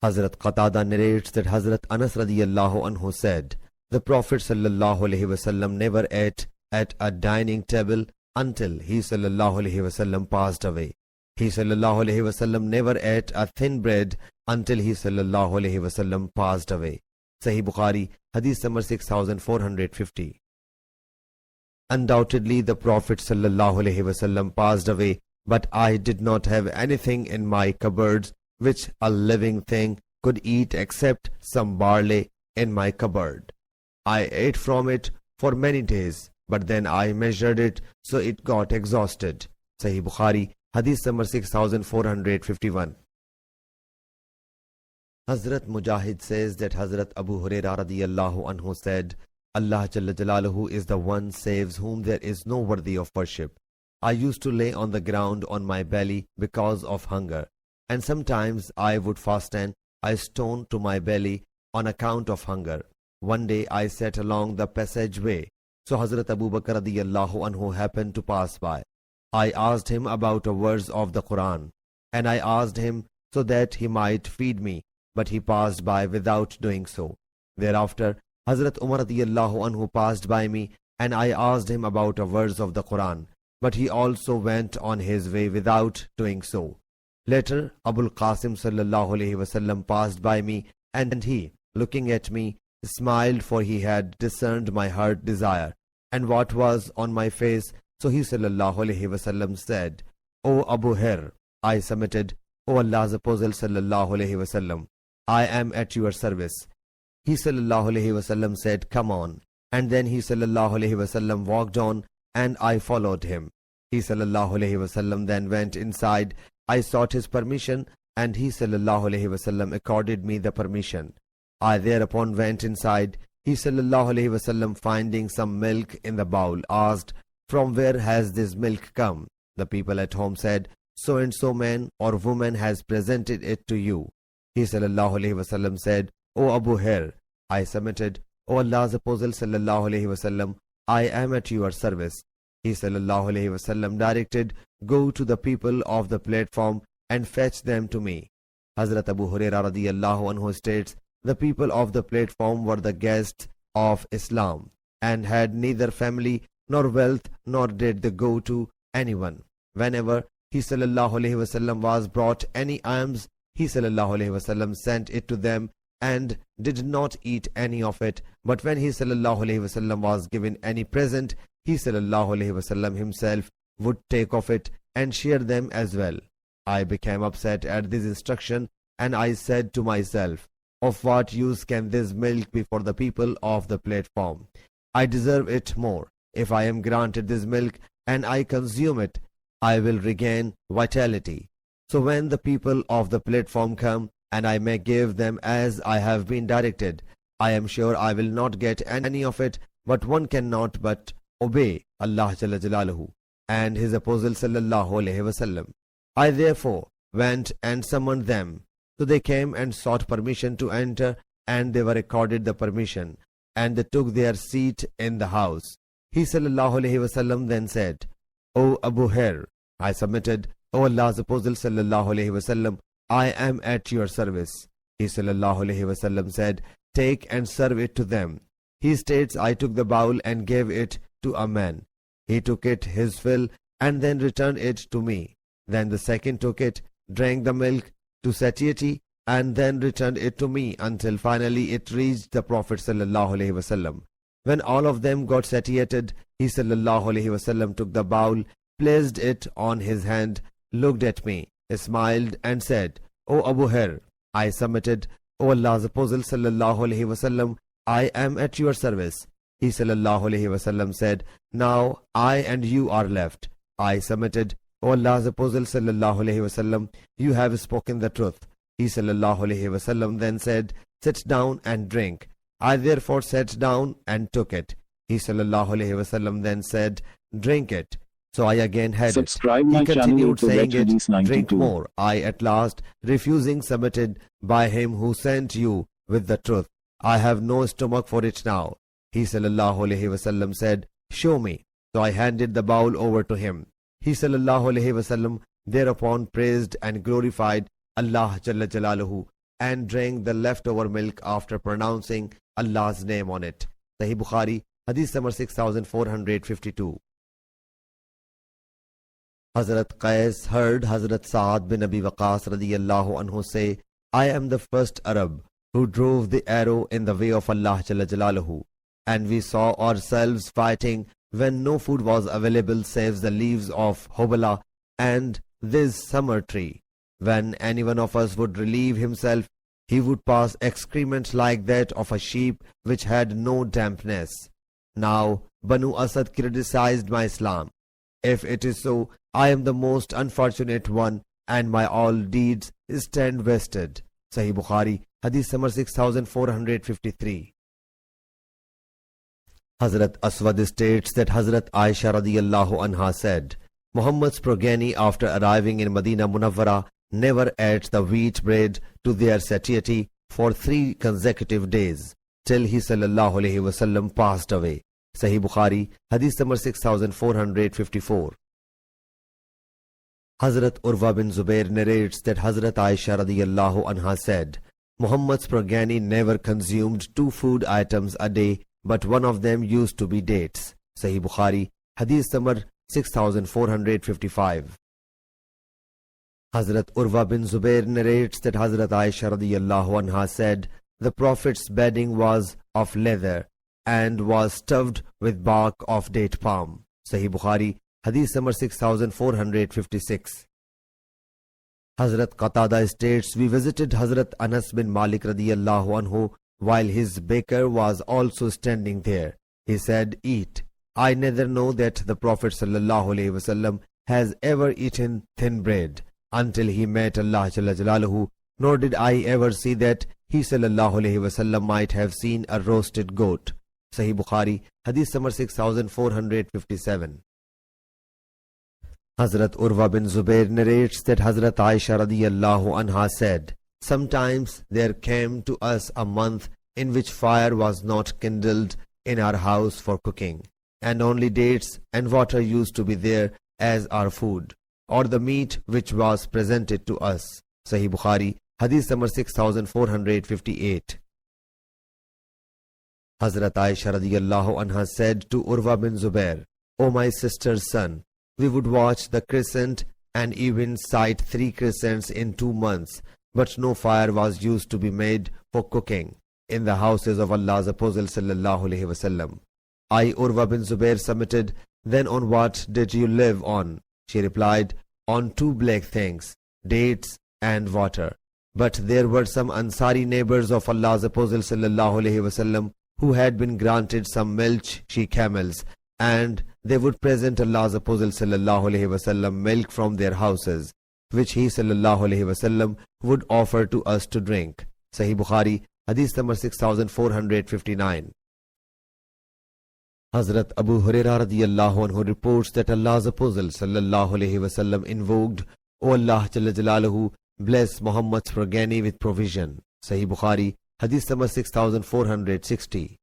Hazrat Qatada narrates that Hazrat Anas radiyallahu anhu said, "The Prophet sallallahu alaihi wasallam never ate at a dining table until he sallallahu alaihi wasallam passed away. He sallallahu alaihi wasallam never ate a thin bread until he sallallahu alaihi wasallam passed away." Sahih Bukhari, Hadith number 6450. Undoubtedly the Prophet ﷺ passed away, but I did not have anything in my cupboards which a living thing could eat except some barley in my cupboard. I ate from it for many days, but then I measured it, so it got exhausted. Sahih Bukhari, Hadith number 6451. Hazrat Mujahid says that Hazrat Abu Hurairah radiyallahu anhu said, Allah Jalla Jalaluhu is the one saves whom there is no worthy of worship. I used to lay on the ground on my belly because of hunger, and sometimes I would fasten a stone to my belly on account of hunger. One day I sat along the passageway, so Hazrat Abu Bakr radiyallahu anhu happened to pass by. I asked him about a verse of the Quran, and I asked him so that he might feed me, but he passed by without doing so. Thereafter, Hazrat Umar radiyallahu anhu passed by me, and I asked him about a verse of the Quran, but he also went on his way without doing so. Later, Abul Qasim sallallahu alaihi wasallam passed by me, and he, looking at me, smiled, for he had discerned my heart desire and what was on my face. So he sallallahu alaihi wasallam said, O Abu Hir, I submitted, O Allah's Apostle sallallahu alaihi wasallam, I am at your service. He sallallahu alaihi wasallam said, come on. And then he sallallahu alaihi wasallam walked on, and I followed him. He sallallahu alaihi wasallam then went inside. I sought his permission, and he sallallahu alaihi wasallam accorded me the permission. I thereupon went inside. He sallallahu alaihi wasallam, finding some milk in the bowl, asked, from where has this milk come? The people at home said, so and so man or woman has presented it to you. He sallallahu alaihi wasallam said, O Abu Hir, I submitted, O Allah's Apostle sallallahu alaihi wasallam, I am at your service. He sallallahu alaihi wasallam directed, go to the people of the platform and fetch them to me. Hazrat Abu Hurairah radiyallahu anhu states, the people of the platform were the guests of Islam and had neither family nor wealth, nor did they go to anyone. Whenever he sallallahu alaihi wasallam was brought any alms, he sallallahu alaihi wasallam sent it to them and did not eat any of it. But when he sallallahu alaihi wasallam was given any present, he sallallahu alaihi wasallam himself would take of it and share them as well. I became upset at this instruction, and I said to myself, of what use can this milk be for the people of the platform? I deserve it more. If I am granted this milk and I consume it, I will regain vitality. So when the people of the platform come, and I may give them as I have been directed, I am sure I will not get any of it, but one cannot but obey Allah Jalla Jalaluhu and His Apostle sallallahu alaihi wasallam. I therefore went and summoned them. So they came and sought permission to enter, and they were accorded the permission, and they took their seat in the house. He sallallahu alaihi wasallam then said, O Abu Hir, I submitted, O Allah's Apostle sallallahu alaihi wasallam, I am at your service. He sallallahu alaihi wasallam said, take and serve it to them. He states, I took the bowl and gave it to a man. He took it his fill and then returned it to me. Then the second took it, drank the milk to satiety, and then returned it to me until finally it reached the Prophet sallallahu alaihi wasallam. When all of them got satiated, he sallallahu alaihi wasallam took the bowl, placed it on his hand, looked at me, smiled and said, O Abu Hir, I submitted, O Allah's Apostle sallallahu alaihi wasallam, I am at your service. He sallallahu alaihi wasallam said, now I and you are left. I submitted, O Allah's Apostle sallallahu alaihi wasallam, you have spoken the truth. He sallallahu alaihi wasallam then said, sit down and drink. I therefore sat down and took it. He sallallahu alaihi wasallam then said, drink it. So I again had Subscribe it. my He channel continued to saying get it, Hadith drink 92. more. I at last, refusing, submitted, by him who sent you with the truth. I have no stomach for it now. He sallallahu alaihi wasallam said, show me. So I handed the bowl over to him. He sallallahu alaihi wasallam thereupon praised and glorified Allah Jalla Jalaluhu and drank the leftover milk after pronouncing Allah's name on it. Sahih Bukhari, Hadith number 6452. Hazrat Qais heard Hazrat Sa'ad bin Abi Waqas radiyallahu anhu say, I am the first Arab who drove the arrow in the way of Allah Jalla Jalaluhu, and we saw ourselves fighting when no food was available save the leaves of Hobala and this summer tree. When any one of us would relieve himself, he would pass excrement like that of a sheep which had no dampness. Now Banu Asad criticized my Islam. If it is so, I am the most unfortunate one, and my all deeds stand wasted. Sahih Bukhari, Hadith number 6453. Hazrat Aswad states that Hazrat Aisha radiyallahu anha said, Muhammad's progeny after arriving in Medina Munawwara never ate the wheat bread to their satiety for 3 consecutive days, till he sallallahu alayhi wasallam passed away. Sahih Bukhari, Hadith number 6454. Hazrat Urwa bin Zubair narrates that Hazrat Aisha radiyallahu anha said, Muhammad's progeny never consumed 2 food items a day, but one of them used to be dates. Sahih Bukhari, Hadith number 6455. Hazrat Urwa bin Zubair narrates that Hazrat Aisha radiyallahu anha said, the Prophet's bedding was of leather and was stuffed with bark of date palm. Sahih Bukhari, Hadith number 6456. Hazrat Qatada states, we visited Hazrat Anas bin Malik radiyallahu anhu while his baker was also standing there. He said, eat. I neither know that the Prophet sallallahu alaihi wasallam has ever eaten thin bread until he met Allah Jalla Jalaluhu, nor did I ever see that he sallallahu alaihi wasallam might have seen a roasted goat. Sahih Bukhari, Hadith number 6457. Hazrat Urwa bin Zubair narrates that Hazrat Aisha radiyallahu anha said, sometimes there came to us a month in which fire was not kindled in our house for cooking, and only dates and water used to be there as our food, or the meat which was presented to us. Sahih Bukhari, Hadith number 6458. Hazrat Aisha radiyallahu anha said to Urwa bin Zubair, O my sister's son, we would watch the crescent and even sight 3 crescents in 2 months, but no fire was used to be made for cooking in the houses of Allah's Apostle sallallahu alaihi wasallam. I, Urwa bin Zubair, submitted, then on what did you live on? She replied, on 2 black things, dates and water. But there were some Ansari neighbors of Allah's Apostle sallallahu alaihi wasallam who had been granted some milk she camels, and they would present Allah's Apostle sallallahu alaihi wasallam milk from their houses, which he sallallahu alaihi wasallam would offer to us to drink. Sahih Bukhari, Hadith number 6459. Hazrat Abu Hurairah radiyallahu anhu reports that Allah's Apostle sallallahu alaihi wasallam invoked, O Allah Jalla Jalaluhu, bless Muhammad's progeny with provision. Sahih Bukhari, Hadith number 6460.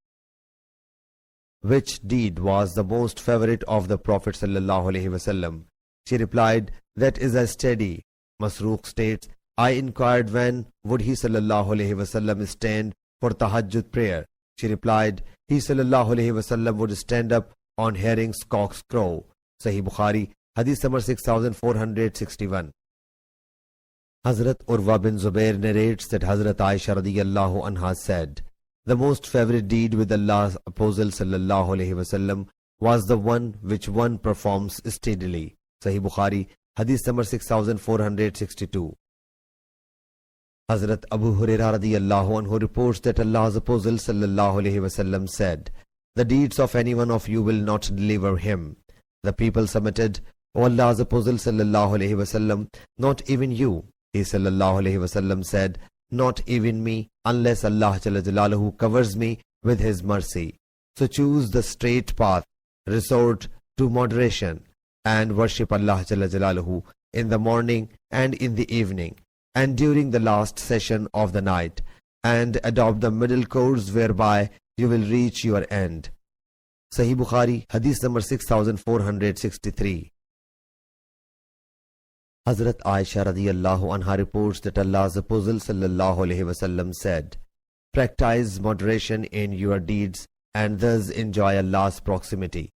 Which deed was the most favorite of the Prophet sallallahu alaihi wasallam? She replied, that is a steady. Masruq states, I inquired when would he sallallahu alaihi wasallam stand for tahajjud prayer. She replied, he sallallahu alaihi wasallam would stand up on hearing cock's crow. Sahih Bukhari, Hadith number 6461. Hazrat Urwa bin Zubair narrates that Hazrat Aisha radiyallahu anha said, the most favorite deed with Allah's Apostle sallallahu alaihi wasallam was the one which one performs steadily. Sahih Bukhari, Hadith number 6462. Hazrat Abu Hurairah radiyallahu anhu reports that Allah's Apostle sallallahu alaihi wasallam said, the deeds of any one of you will not deliver him. The people submitted, O Allah's Apostle sallallahu alaihi wasallam, not even you. He sallallahu alaihi wasallam said, not even me, unless Allah Jalla Jalaluhu covers me with his mercy. So choose the straight path, resort to moderation, and worship Allah Jalla Jalaluhu in the morning and in the evening, and during the last session of the night, and adopt the middle course whereby you will reach your end. Sahih Bukhari, Hadith number 6463. Hazrat Aisha radiyallahu anha reports that Allah's Apostle sallallahu alaihi wasallam said, practice moderation in your deeds and thus enjoy Allah's proximity,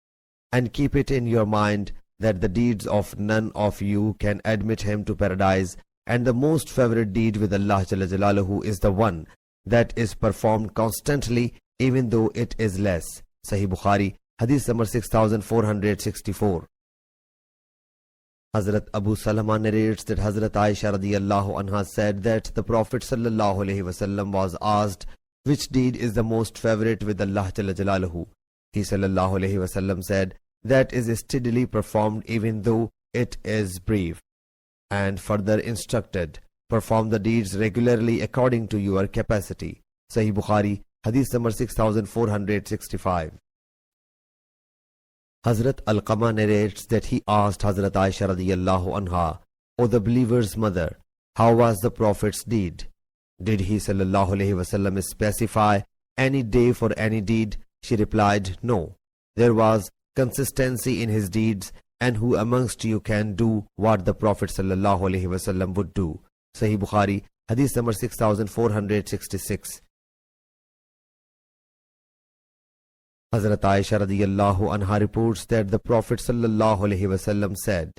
and keep it in your mind that the deeds of none of you can admit him to paradise, and the most favorite deed with Allah Jalla Jalaluhu is the one that is performed constantly even though it is less. Sahih Bukhari, Hadith number 6464. Hazrat Abu Salama narrates that Hazrat Aisha radiyallahu anha said that the Prophet sallallahu alaihi wasallam was asked, which deed is the most favorite with Allah Jalla Jalaluhu? He sallallahu alaihi wasallam said, that is steadily performed even though it is brief. And further instructed, perform the deeds regularly according to your capacity. Sahih Bukhari, Hadith number 6465. Hazrat Alqama narrates that he asked Hazrat Aisha radiyallahu anha, O the believer's mother, how was the Prophet's deed? Did he sallallahu alaihi wasallam specify any day for any deed? She replied, no. There was consistency in his deeds, and who amongst you can do what the Prophet sallallahu alaihi wasallam would do? Sahih Bukhari, Hadith number 6466. Hazrat Aisha radiyallahu anha reports that the Prophet sallallahu alaihi wasallam said,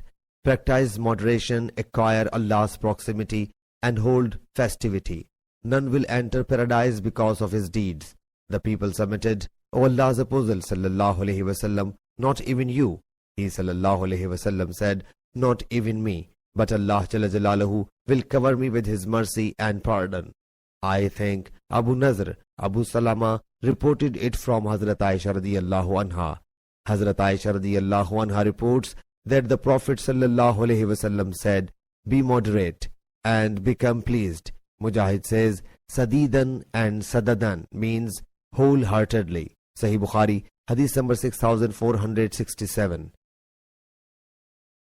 practice moderation, acquire Allah's proximity, and hold festivity. None will enter paradise because of his deeds. The people submitted, O Allah's Apostle sallallahu alaihi wasallam, not even you. He sallallahu alaihi wasallam said, not even me, but Allah Jalla Jalaluhu will cover me with his mercy and pardon. I think Abu Nazr, Abu Salama reported it from Hazrat Aisha radiyallahu anha. Hazrat Aisha radiyallahu anha reports that the Prophet sallallahu alaihi wasallam said, be moderate and become pleased. Mujahid says, Sadidan and Sadadan means wholeheartedly. Sahih Bukhari, Hadith number 6467.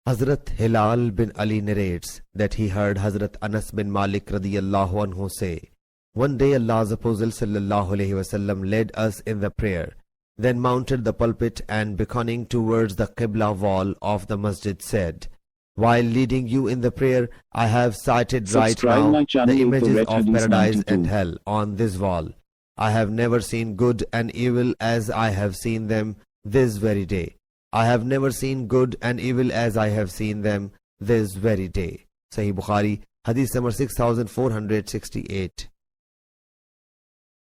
Hazrat Hilal bin Ali narrates that he heard Hazrat Anas bin Malik radiyallahu anhu say, one day Allah's Apostle sallallahu alaihi wasallam led us in the prayer, then mounted the pulpit and beckoning towards the Qibla wall of the masjid said, while leading you in the prayer, I have cited right now the images of paradise and hell on this wall. I have never seen good and evil as I have seen them this very day. I have never seen good and evil as I have seen them this very day. Sahih Bukhari, Hadith number 6468.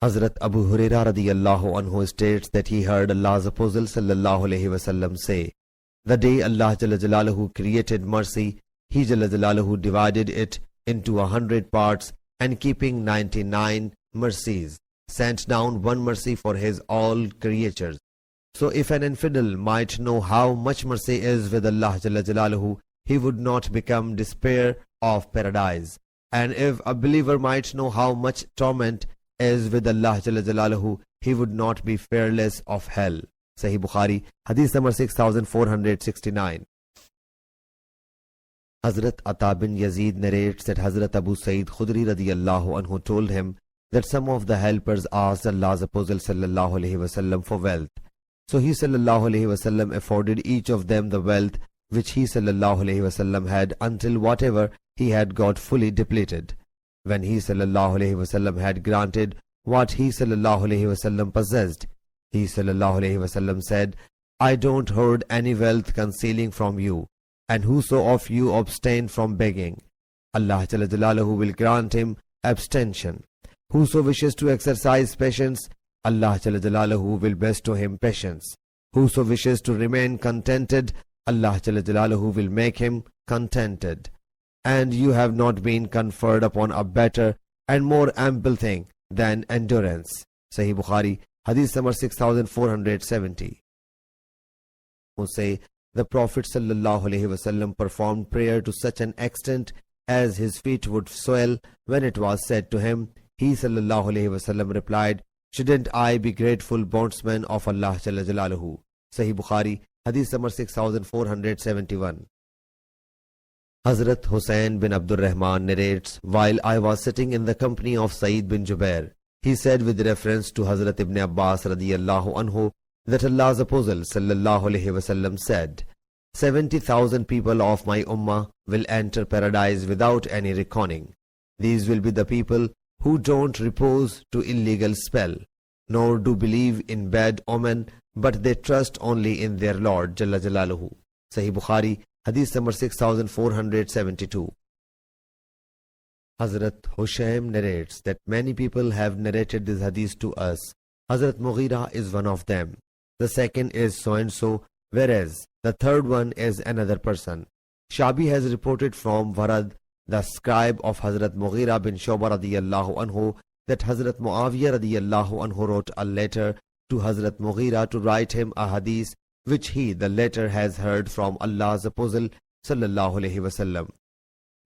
Hazrat Abu Hurairah radiyallahu anhu states that he heard Allah's Apostle sallallahu alaihi wasallam say, the day Allah Jalla Jalaluhu created mercy, He Jalla Jalaluhu divided it into 100 parts, and keeping 99 mercies, sent down one mercy for His all creatures. So if an infidel might know how much mercy is with Allah Jalla Jalaluhu, he would not become despair of paradise. And if a believer might know how much torment is with Allah Jalla Jalaluhu, he would not be fearless of hell. Sahih Bukhari, Hadith number 6469. Hazrat Ata bin Yazid narrates that Hazrat Abu Sa'id Khudri radiyallahu anhu told him that some of the helpers asked Allah's Apostle sallallahu alaihi wasallam for wealth. So he sallallahu alaihi wasallam afforded each of them the wealth which he sallallahu alaihi wasallam had until whatever he had got fully depleted. When he sallallahu alaihi wasallam had granted what he sallallahu alaihi wasallam possessed, he sallallahu alaihi wasallam said, I don't hoard any wealth concealing from you, and whoso of you abstain from begging, Allah Jalla Jalaluhu will grant him abstention. Whoso wishes to exercise patience, Allah Jalla Jalaluhu will bestow him patience. Whoso wishes to remain contented, Allah Jalla Jalaluhu will make him contented. And you have not been conferred upon a better and more ample thing than endurance. Sahih Bukhari, Hadith number 6470. Who say, the Prophet sallallahu alaihi wasallam performed prayer to such an extent as his feet would swell when it was said to him. He sallallahu alaihi wasallam replied, shouldn't I be grateful bondsman of Allah Jalla Jalaluhu? Sahih Bukhari, Hadith number 6471. Hazrat Hussain bin Abdul Rahman narrates, while I was sitting in the company of Sa'id bin Jubair, he said with reference to Hazrat Ibn Abbas radiyallahu anhu that Allah's Apostle sallallahu alaihi wasallam said, 70,000 people of my ummah will enter paradise without any reckoning. These will be the people who don't repose to illegal spell, nor do believe in bad omen, but they trust only in their Lord Jalla Jalaluhu. Sahih Bukhari, Hadith number 6472. Hazrat Hushaym narrates that many people have narrated this hadith to us. Hazrat Mughira is one of them. The second is so and so, whereas the third one is another person. Shabi has reported from Warad, the scribe of Hazrat Mughira bin Shu'bah radiyallahu anhu, that Hazrat Muawiyah radiyallahu anhu wrote a letter to Hazrat Mughira to write him a hadith which he, the latter, has heard from Allah's Apostle sallallahu alaihi wasallam.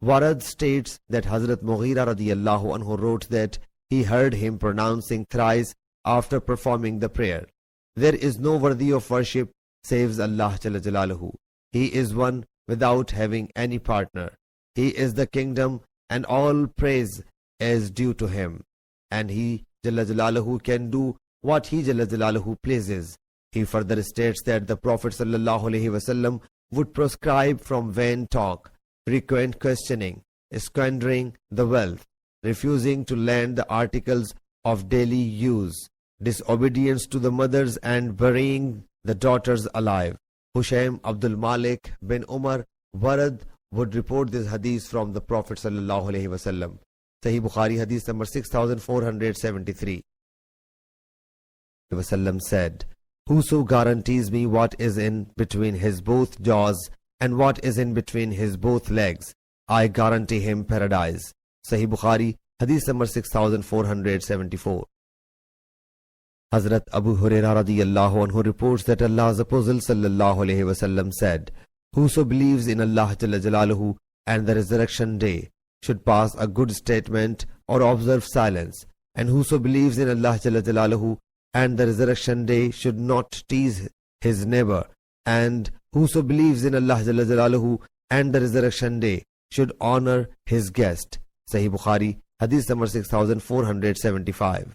Warad states that Hazrat Mughira radiyallahu anhu wrote that he heard him pronouncing thrice after performing the prayer, "There is no worthy of worship save Allah Jalla Jalaluhu. He is one without having any partner. He is the kingdom and all praise is due to him. And he Jalla Jalaluhu can do what he Jalla Jalaluhu pleases." He further states that the Prophet sallallahu alaihi wasallam would proscribe from vain talk, frequent questioning, squandering the wealth, refusing to lend the articles of daily use, disobedience to the mothers and burying the daughters alive. Hushaym Abdul Malik bin Umar Warad would report this hadith from the Prophet sallallahu alaihi wasallam. Sahih Bukhari hadith number 6473. Wasallam said, "Whoso guarantees me what is in between his both jaws and what is in between his both legs, I guarantee him paradise." Sahih Bukhari hadith number 6474. Hazrat Abu Hurairah radiyallahu anhu reports that Allah's Apostle sallallahu alaihi wasallam said, "Whoso believes in Allah Jalla Jalaluhu and the resurrection day should pass a good statement or observe silence, and whoso believes in Allah Jalla Jalaluhu and the resurrection day should not tease his neighbor, and whoso believes in Allah Jalla Jalaluhu and the resurrection day should honor his guest." Sahih Bukhari hadith number 6475.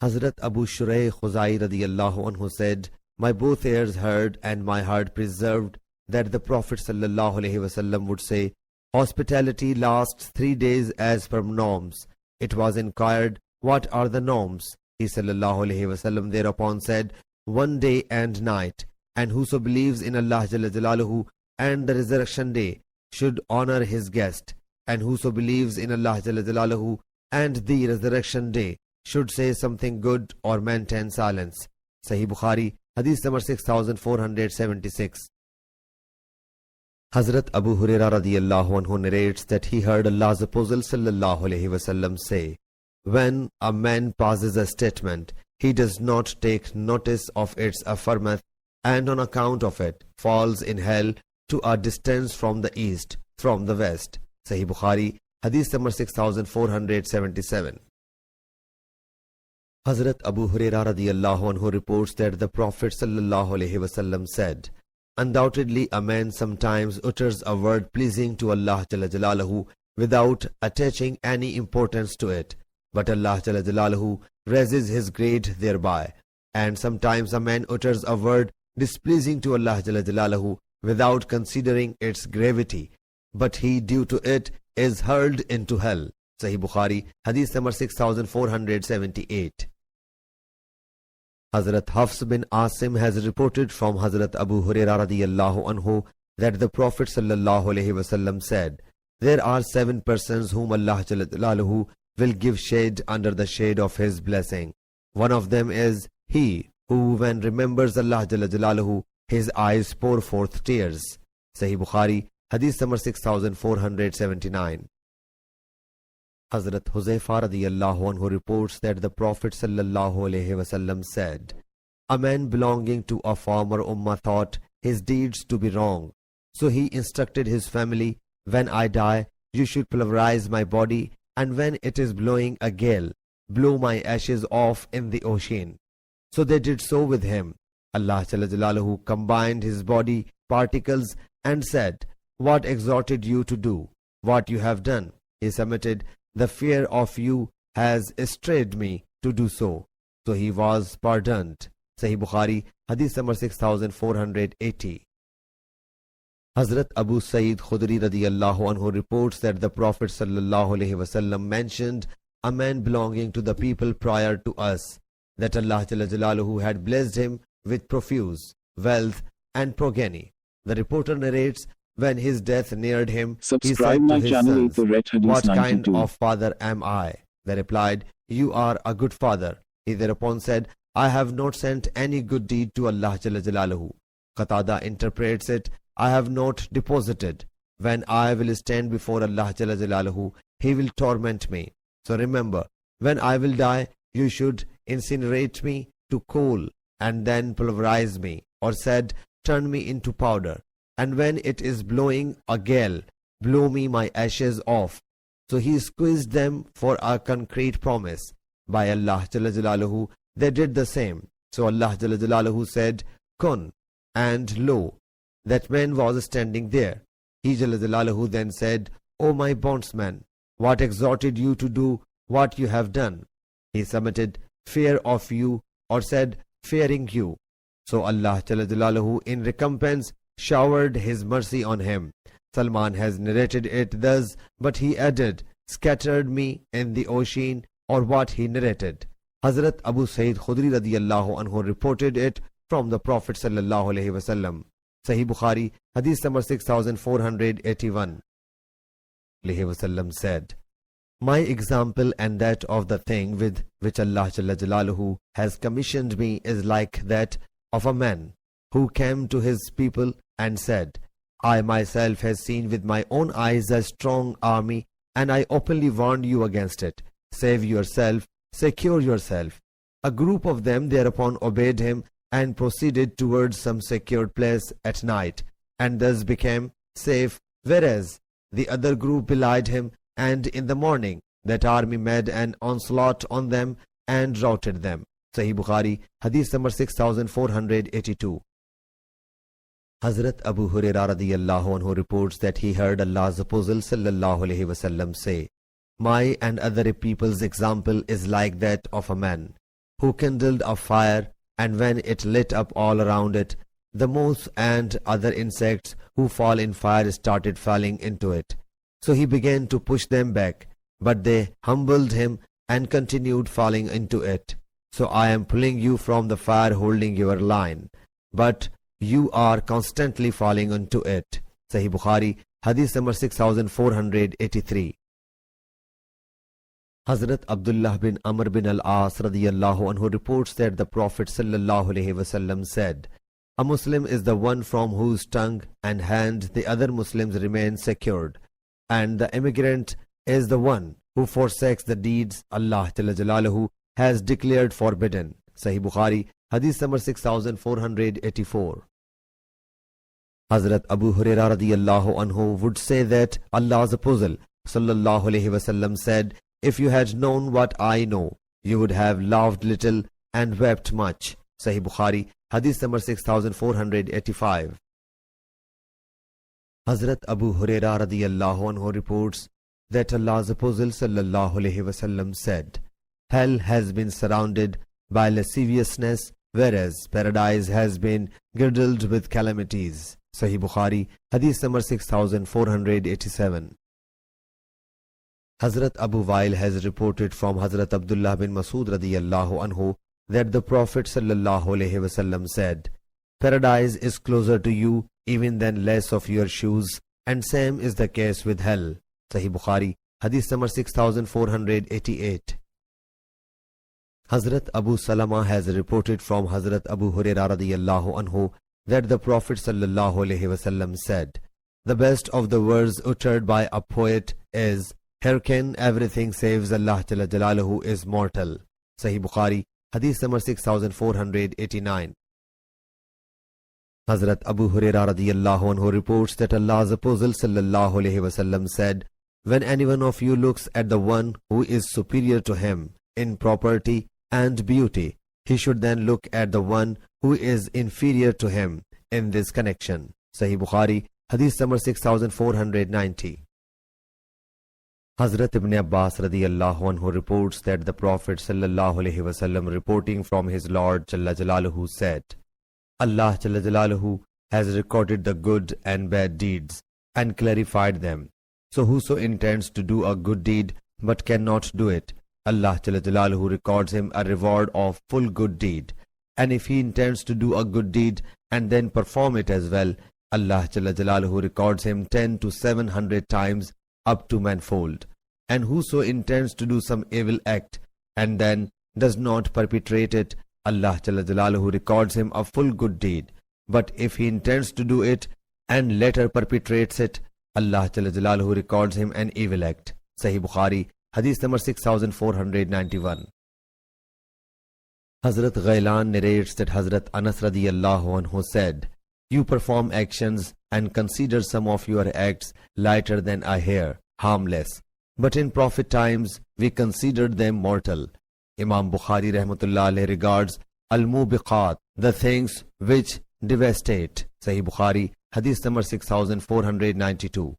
Hazrat Abu Shuraih Khuzai radiyallahu anhu said, "My both ears heard and my heart preserved that the Prophet sallallahu alaihi wasallam would say, 'Hospitality lasts 3 days as per norms.' It was inquired, 'What are the norms?' He sallallahu alaihi wasallam thereupon said, 'One day and night, and whoso believes in Allah Jalla Jalaluhu and the resurrection day should honor his guest, and whoso believes in Allah Jalla Jalaluhu and the resurrection day should say something good or maintain silence." Sahih Bukhari hadith number 6476. Hazrat Abu Hurairah radiyallahu anhu narrates that he heard Allah's Apostle sallallahu alaihi wasallam say, "When a man passes a statement, he does not take notice of its affirmance, and on account of it falls in hell to a distance from the east, from the west." Sahih Bukhari hadith number 6477. Hazrat Abu Hurairah radiyallahu anhu reports that the Prophet sallallahu alaihi wasallam said, "Undoubtedly a man sometimes utters a word pleasing to Allah Jalla Jalaluhu without attaching any importance to it, but Allah Jalla Jalaluhu raises his grade thereby. And sometimes a man utters a word displeasing to Allah Jalla Jalaluhu without considering its gravity, but he due to it is hurled into hell." Sahih Bukhari hadith number 6478. Hazrat Hafs bin Asim has reported from Hazrat Abu Hurairah radiyallahu anhu that the Prophet sallallahu alaihi wasallam said, "There are 7 persons whom Allah Jalla Jalaluhu will give shade under the shade of his blessing. One of them is he who, when remembers Allah Jalla Jalaluhu, his eyes pour forth tears." Sahih Bukhari hadith number 6479. Hazrat Huzaifa radiyallahu anhu reports that the Prophet sallallahu alaihi wasallam said, "A man belonging to a former ummah thought his deeds to be wrong. So he instructed his family, 'When I die, you should pulverize my body, and when it is blowing a gale, blow my ashes off in the ocean.' So they did so with him. Allah Jalla Jalaluhu combined his body particles and said, 'What exhorted you to do what you have done?' He submitted, 'The fear of you has strayed me to do so.' So he was pardoned." Sahih Bukhari hadith number 6480. Hazrat Abu Sa'id Khudri radiyallahu anhu reports that the Prophet sallallahu alaihi wasallam mentioned a man belonging to the people prior to us, that Allah Jalla Jalaluhu had blessed him with profuse wealth and progeny. The reporter narrates When his death neared him, he Subscribe said to my his channel sons, The Red Hadith "What kind 92. of father am I?" They replied, "You are a good father." He thereupon said, "I have not sent any good deed to Allah Jalla Jalaluhu." Qatada interprets it, "I have not deposited. When I will stand before Allah Jalla Jalaluhu, He will torment me. So remember, when I will die, you should incinerate me to coal and then pulverize me, or said, turn me into powder. And when it is blowing a gale, blow me my ashes off." So he squeezed them for a concrete promise. By Allah Jalla Jalaluhu, they did the same. So Allah Jalla Jalaluhu said, "Kun," and lo, that man was standing there. He Jalla Jalaluhu then said, "O my bondsman, what exhorted you to do what you have done?" He submitted, "Fear of you," or said, "Fearing you." So Allah Jalla Jalaluhu in recompense showered His mercy on him. Salman has narrated it thus, but he added, "Scattered me in the ocean," or what he narrated. Hazrat Abu Sa'id Khudri radiyallahu anhu reported it from the Prophet sallallahu alaihi wasallam. Sahih Bukhari, Hadith number 6481. Alaihi wasallam said, "My example and that of the thing with which Allah Jalla Jalaluhu has commissioned me is like that of a man who came to his people and said, I myself have seen with my own eyes a strong army, and I openly warned you against it. Save yourself, secure yourself." A group of them thereupon obeyed him and proceeded towards some secured place at night, and thus became safe, whereas the other group belied him, and in the morning that army made an onslaught on them and routed them. Sahih Bukhari, Hadith number 6482. Hazrat Abu Hurairah radiyallahu anhu reports that he heard Allah's Apostle sallallahu alaihi wasallam say, "My and other people's example is like that of a man who kindled a fire, and when it lit up all around it, the moths and other insects who fall in fire started falling into it. So he began to push them back, but they humbled him and continued falling into it. So I am pulling you from the fire holding your line, but you are constantly falling into it." Sahih Bukhari, Hadith number 6483. Hazrat Abdullah bin Amr bin al-As radiyallahu anhu reports that the Prophet sallallahu alaihi wasallam said, "A Muslim is the one from whose tongue and hand the other Muslims remain secured, and the immigrant is the one who forsakes the deeds Allah Jalla Jalaluhu has declared forbidden." Sahih Bukhari, Hadith number 6484. Hazrat Abu Hurairah radiyallahu anhu would say that Allah's Apostle sallallahu alaihi wasallam said, "If you had known what I know, you would have laughed little and wept much." Sahih Bukhari, Hadith number 6485. Hazrat Abu Hurairah radiyallahu anhu reports that Allah's Apostle sallallahu alaihi wasallam said, "Hell has been surrounded by lasciviousness, whereas paradise has been girdled with calamities." Sahih Bukhari, Hadith number 6487. Hazrat Abu Wail has reported from Hazrat Abdullah bin Masud radiyallahu anhu that the Prophet sallallahu alaihi wasallam said, "Paradise is closer to you even than lace of your shoes, and same is the case with hell." Sahih Bukhari, Hadith number 6488. Hazrat Abu Salama has reported from Hazrat Abu Hurairah radiyallahu anhu that the Prophet sallallahu alaihi wasallam said, "The best of the words uttered by a poet is, hearken, everything saves Allah Jalla Jalaluhu is mortal." Sahih Bukhari, Hadith number 6489. Hazrat Abu Hurairah radiyallahu anhu reports that Allah's Apostle sallallahu alaihi wasallam said, "When any one of you looks at the one who is superior to him in property and beauty, he should then look at the one who is inferior to him in this connection." Sahih Bukhari, Hadith number 6490. Hazrat Ibn Abbas radiyallahu anhu reports that the Prophet sallallahu alaihi wasallam, reporting from his Lord Jalla Jalaluhu, said, "Allah Jalla Jalaluhu has recorded the good and bad deeds and clarified them. So whoso intends to do a good deed but cannot do it, Allah Jalla Jalaluhu records him a reward of full good deed. And if he intends to do a good deed and then perform it as well, Allah Jalla Jalaluhu records him 10 to 700 times up to manfold. And whoso intends to do some evil act and then does not perpetrate it, Allah Jalla Jalaluhu records him a full good deed. But if he intends to do it and later perpetrates it, Allah Jalla Jalaluhu records him an evil act. Sahih Bukhari, Hadith number 6491. Hazrat Ghailan narrates that Hazrat Anas radiyallahu anhu said, "You perform actions and consider some of your acts lighter than a hair, harmless. But in Prophet times, we considered them mortal." Imam Bukhari rahmatullah alayhi regards al-mubiqat, the things which devastate. Sahih Bukhari, Hadith number 6492.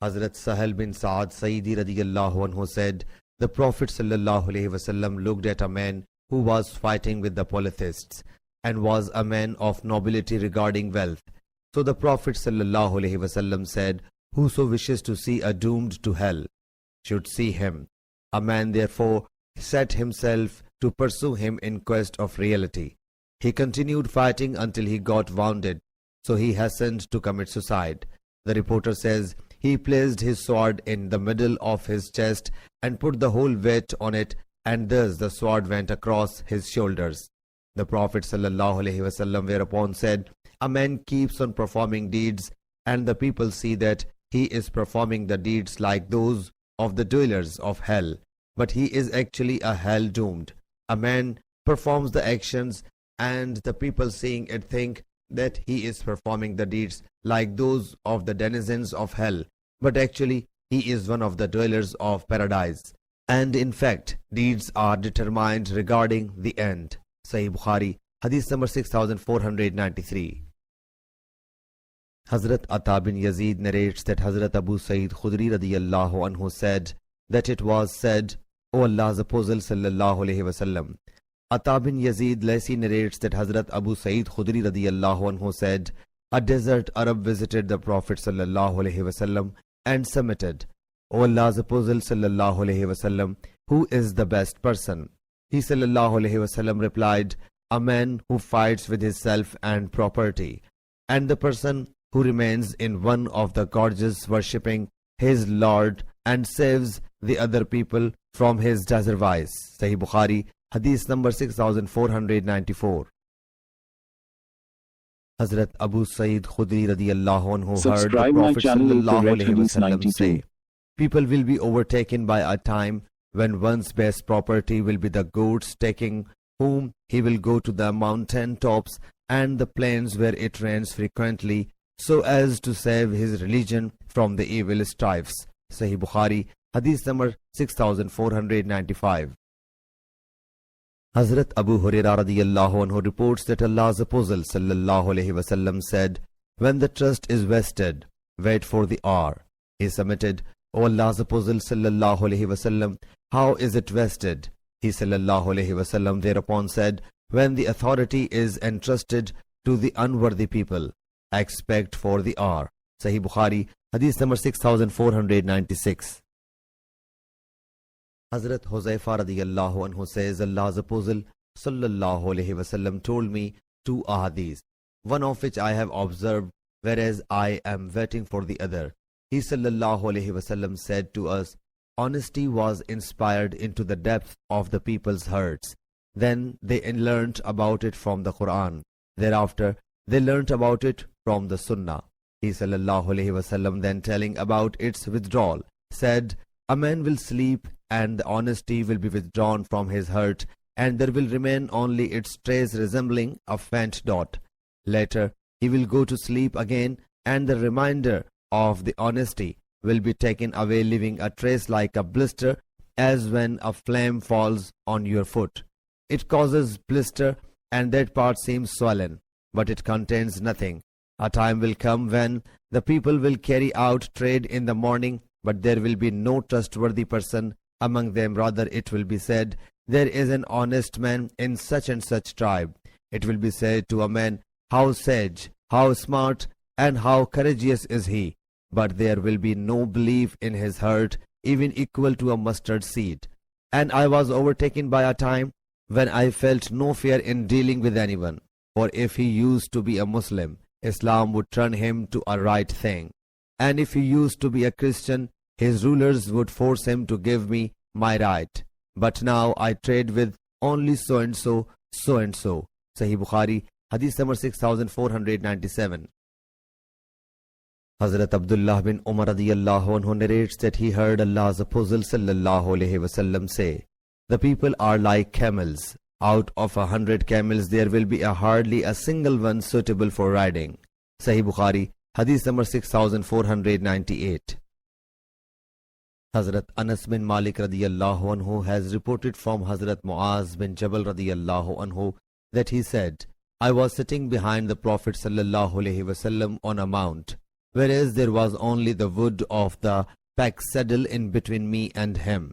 Hazrat Sahal bin Sa'ad Sayyidi radiyallahu anhu said, the Prophet sallallahu alaihi wasallam looked at a man who was fighting with the polytheists and was a man of nobility regarding wealth. So the Prophet sallallahu alaihi wasallam said, "Whoso wishes to see a doomed to hell should see him." A man therefore set himself to pursue him in quest of reality. He continued fighting until he got wounded, so he hastened to commit suicide. The reporter says, he placed his sword in the middle of his chest and put the whole weight on it, and thus the sword went across his shoulders. The Prophet ﷺ whereupon said, "A man keeps on performing deeds, and the people see that he is performing the deeds like those of the dwellers of hell, but he is actually a hell doomed. A man performs the actions, and the people seeing it think that he is performing the deeds like those of the denizens of hell, but actually he is one of the dwellers of paradise. And in fact, deeds are determined regarding the end." Sahih Bukhari, Hadith number 6493. Hazrat Ata bin Yazid narrates that Hazrat Abu Sa'id Khudri radiyallahu anhu said that it was said, "O Allah's Apostle sallallahu alaihi wasallam." Ata bin Yazid Laisi narrates that Hazrat Abu Sa'id Khudri radiyallahu anhu said, "A desert Arab visited the Prophet sallallahu alaihi wasallam and submitted, 'O Allah's Apostle sallallahu alaihi wasallam, who is the best person?' He sallallahu alaihi wasallam replied, 'A man who fights with his self and property, and the person who remains in one of the gorges worshipping his Lord and saves the other people from his desert vice." Sahih Bukhari, Hadith number 6494. Hazrat Abu Sa'id Khudri radiyallahu anhu heard the Subscribe my Prophet channel sallallahu Correct alaihi Hadith wasallam 92. say, "People will be overtaken by a time when one's best property will be the goats, taking whom he will go to the mountain tops and the plains where it rains frequently, so as to save his religion from the evil strifes." Sahih Bukhari, Hadith number 6495. Hazrat Abu Hurairah radiyallahu anhu reports that Allah's Apostle sallallahu alaihi wasallam said, "When the trust is vested, wait for the hour." He submitted, "O Allah's Apostle sallallahu alaihi wasallam, how is it vested?" He sallallahu alaihi wasallam thereupon said, "When the authority is entrusted to the unworthy people, expect for the hour." Sahih Bukhari, Hadith number 6496. Hazrat Huzaifa radiyallahu anhu says, Allah's Apostle sallallahu alaihi wasallam told me two ahadith, one of which I have observed, whereas I am waiting for the other. He sallallahu alaihi wasallam said to us, "Honesty was inspired into the depth of the people's hearts. Then they learnt about it from the Quran. Thereafter, they learnt about it from the Sunnah." He sallallahu alaihi wasallam then telling about its withdrawal said, "A man will sleep and the honesty will be withdrawn from his heart, and there will remain only its trace resembling a faint dot. Later he will go to sleep again, and the reminder of the honesty will be taken away, leaving a trace like a blister, as when a flame falls on your foot. It causes blister, and that part seems swollen, but it contains nothing. A time will come when the people will carry out trade in the morning, but there will be no trustworthy person among them. Rather, it will be said, 'There is an honest man in such and such tribe.' It will be said to a man, 'How sage, how smart, and how courageous is he!' But there will be no belief in his heart, even equal to a mustard seed. And I was overtaken by a time when I felt no fear in dealing with anyone. For if he used to be a Muslim, Islam would turn him to a right thing. And if he used to be a Christian, his rulers would force him to give me my right. But now I trade with only so and so, so and so. Sahih Bukhari, Hadith number 6497. Hazrat Abdullah bin Umar radiyallahu anhu narrates that he heard Allah's Apostle sallallahu alaihi wasallam say, "The people are like camels. Out of 100 camels there will be hardly a single one suitable for riding." Sahih Bukhari, Hadith number 6498. Hazrat Anas bin Malik radiyallahu anhu has reported from Hazrat Muaz bin Jabal radiyallahu anhu that he said, "I was sitting behind the Prophet sallallahu alaihi wasallam on a mount, whereas there was only the wood of the pack saddle in between me and him.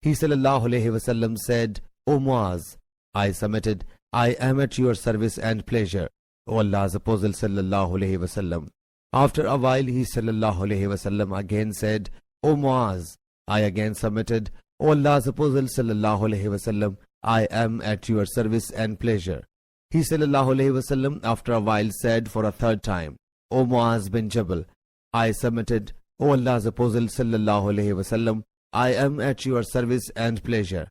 He sallallahu alaihi wasallam said, 'O Muaz,' I submitted, 'I am at your service and pleasure, O Allah's Apostle sallallahu alaihi wasallam.' After a while he sallallahu alaihi wasallam again said, 'O Muaz,' I again submitted, 'O Allah's Apostle sallallahu alaihi wasallam, I am at your service and pleasure.' He sallallahu alaihi wasallam after a while said for a third time, 'O Muaz bin Jabal,' I submitted, 'O Allah's Apostle sallallahu alaihi wasallam, I am at your service and pleasure.'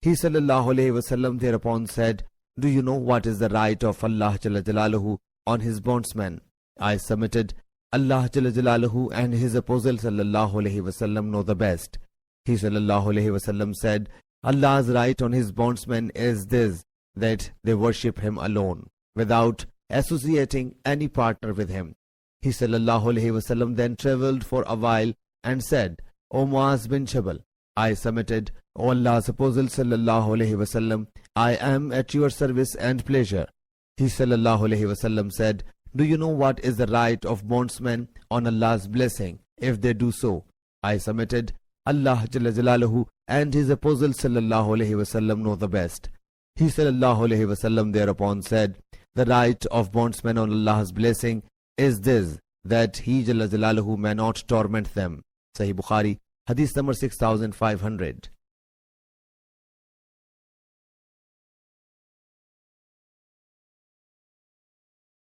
He sallallahu alaihi wasallam thereupon said, 'Do you know what is the right of Allah Jalla Jalaluhu on his bondsman?' I submitted, 'Allah Jalla Jalaluhu and his Apostle sallallahu alaihi wasallam know the best.' He sallallahu alaihi wasallam said, 'Allah's right on his bondsmen is this, that they worship him alone, without associating any partner with him.' He sallallahu alaihi wasallam then travelled for a while and said, 'O Muaz bin Jabal,' I submitted, 'O Allah's Apostle sallallahu alaihi wasallam, I am at your service and pleasure.' He sallallahu alaihi wasallam said, 'Do you know what is the right of bondsmen on Allah's blessing if they do so?' I submitted, 'Allah Jalla Jalaluhu and his Apostle sallallahu alaihi wasallam know the best.' He sallallahu alaihi wasallam thereupon said, 'The right of bondsmen on Allah's blessing is this, that he Jalla Jalaluhu may not torment them.' Sahih Bukhari, Hadith number 6500.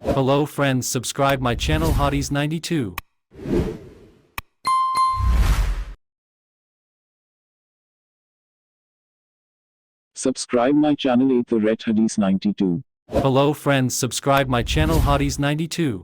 Hello friends, subscribe my channel Hotties 92. Subscribe my channel 8 The Red Hadith 92. Hello friends, subscribe my channel Hotties 92.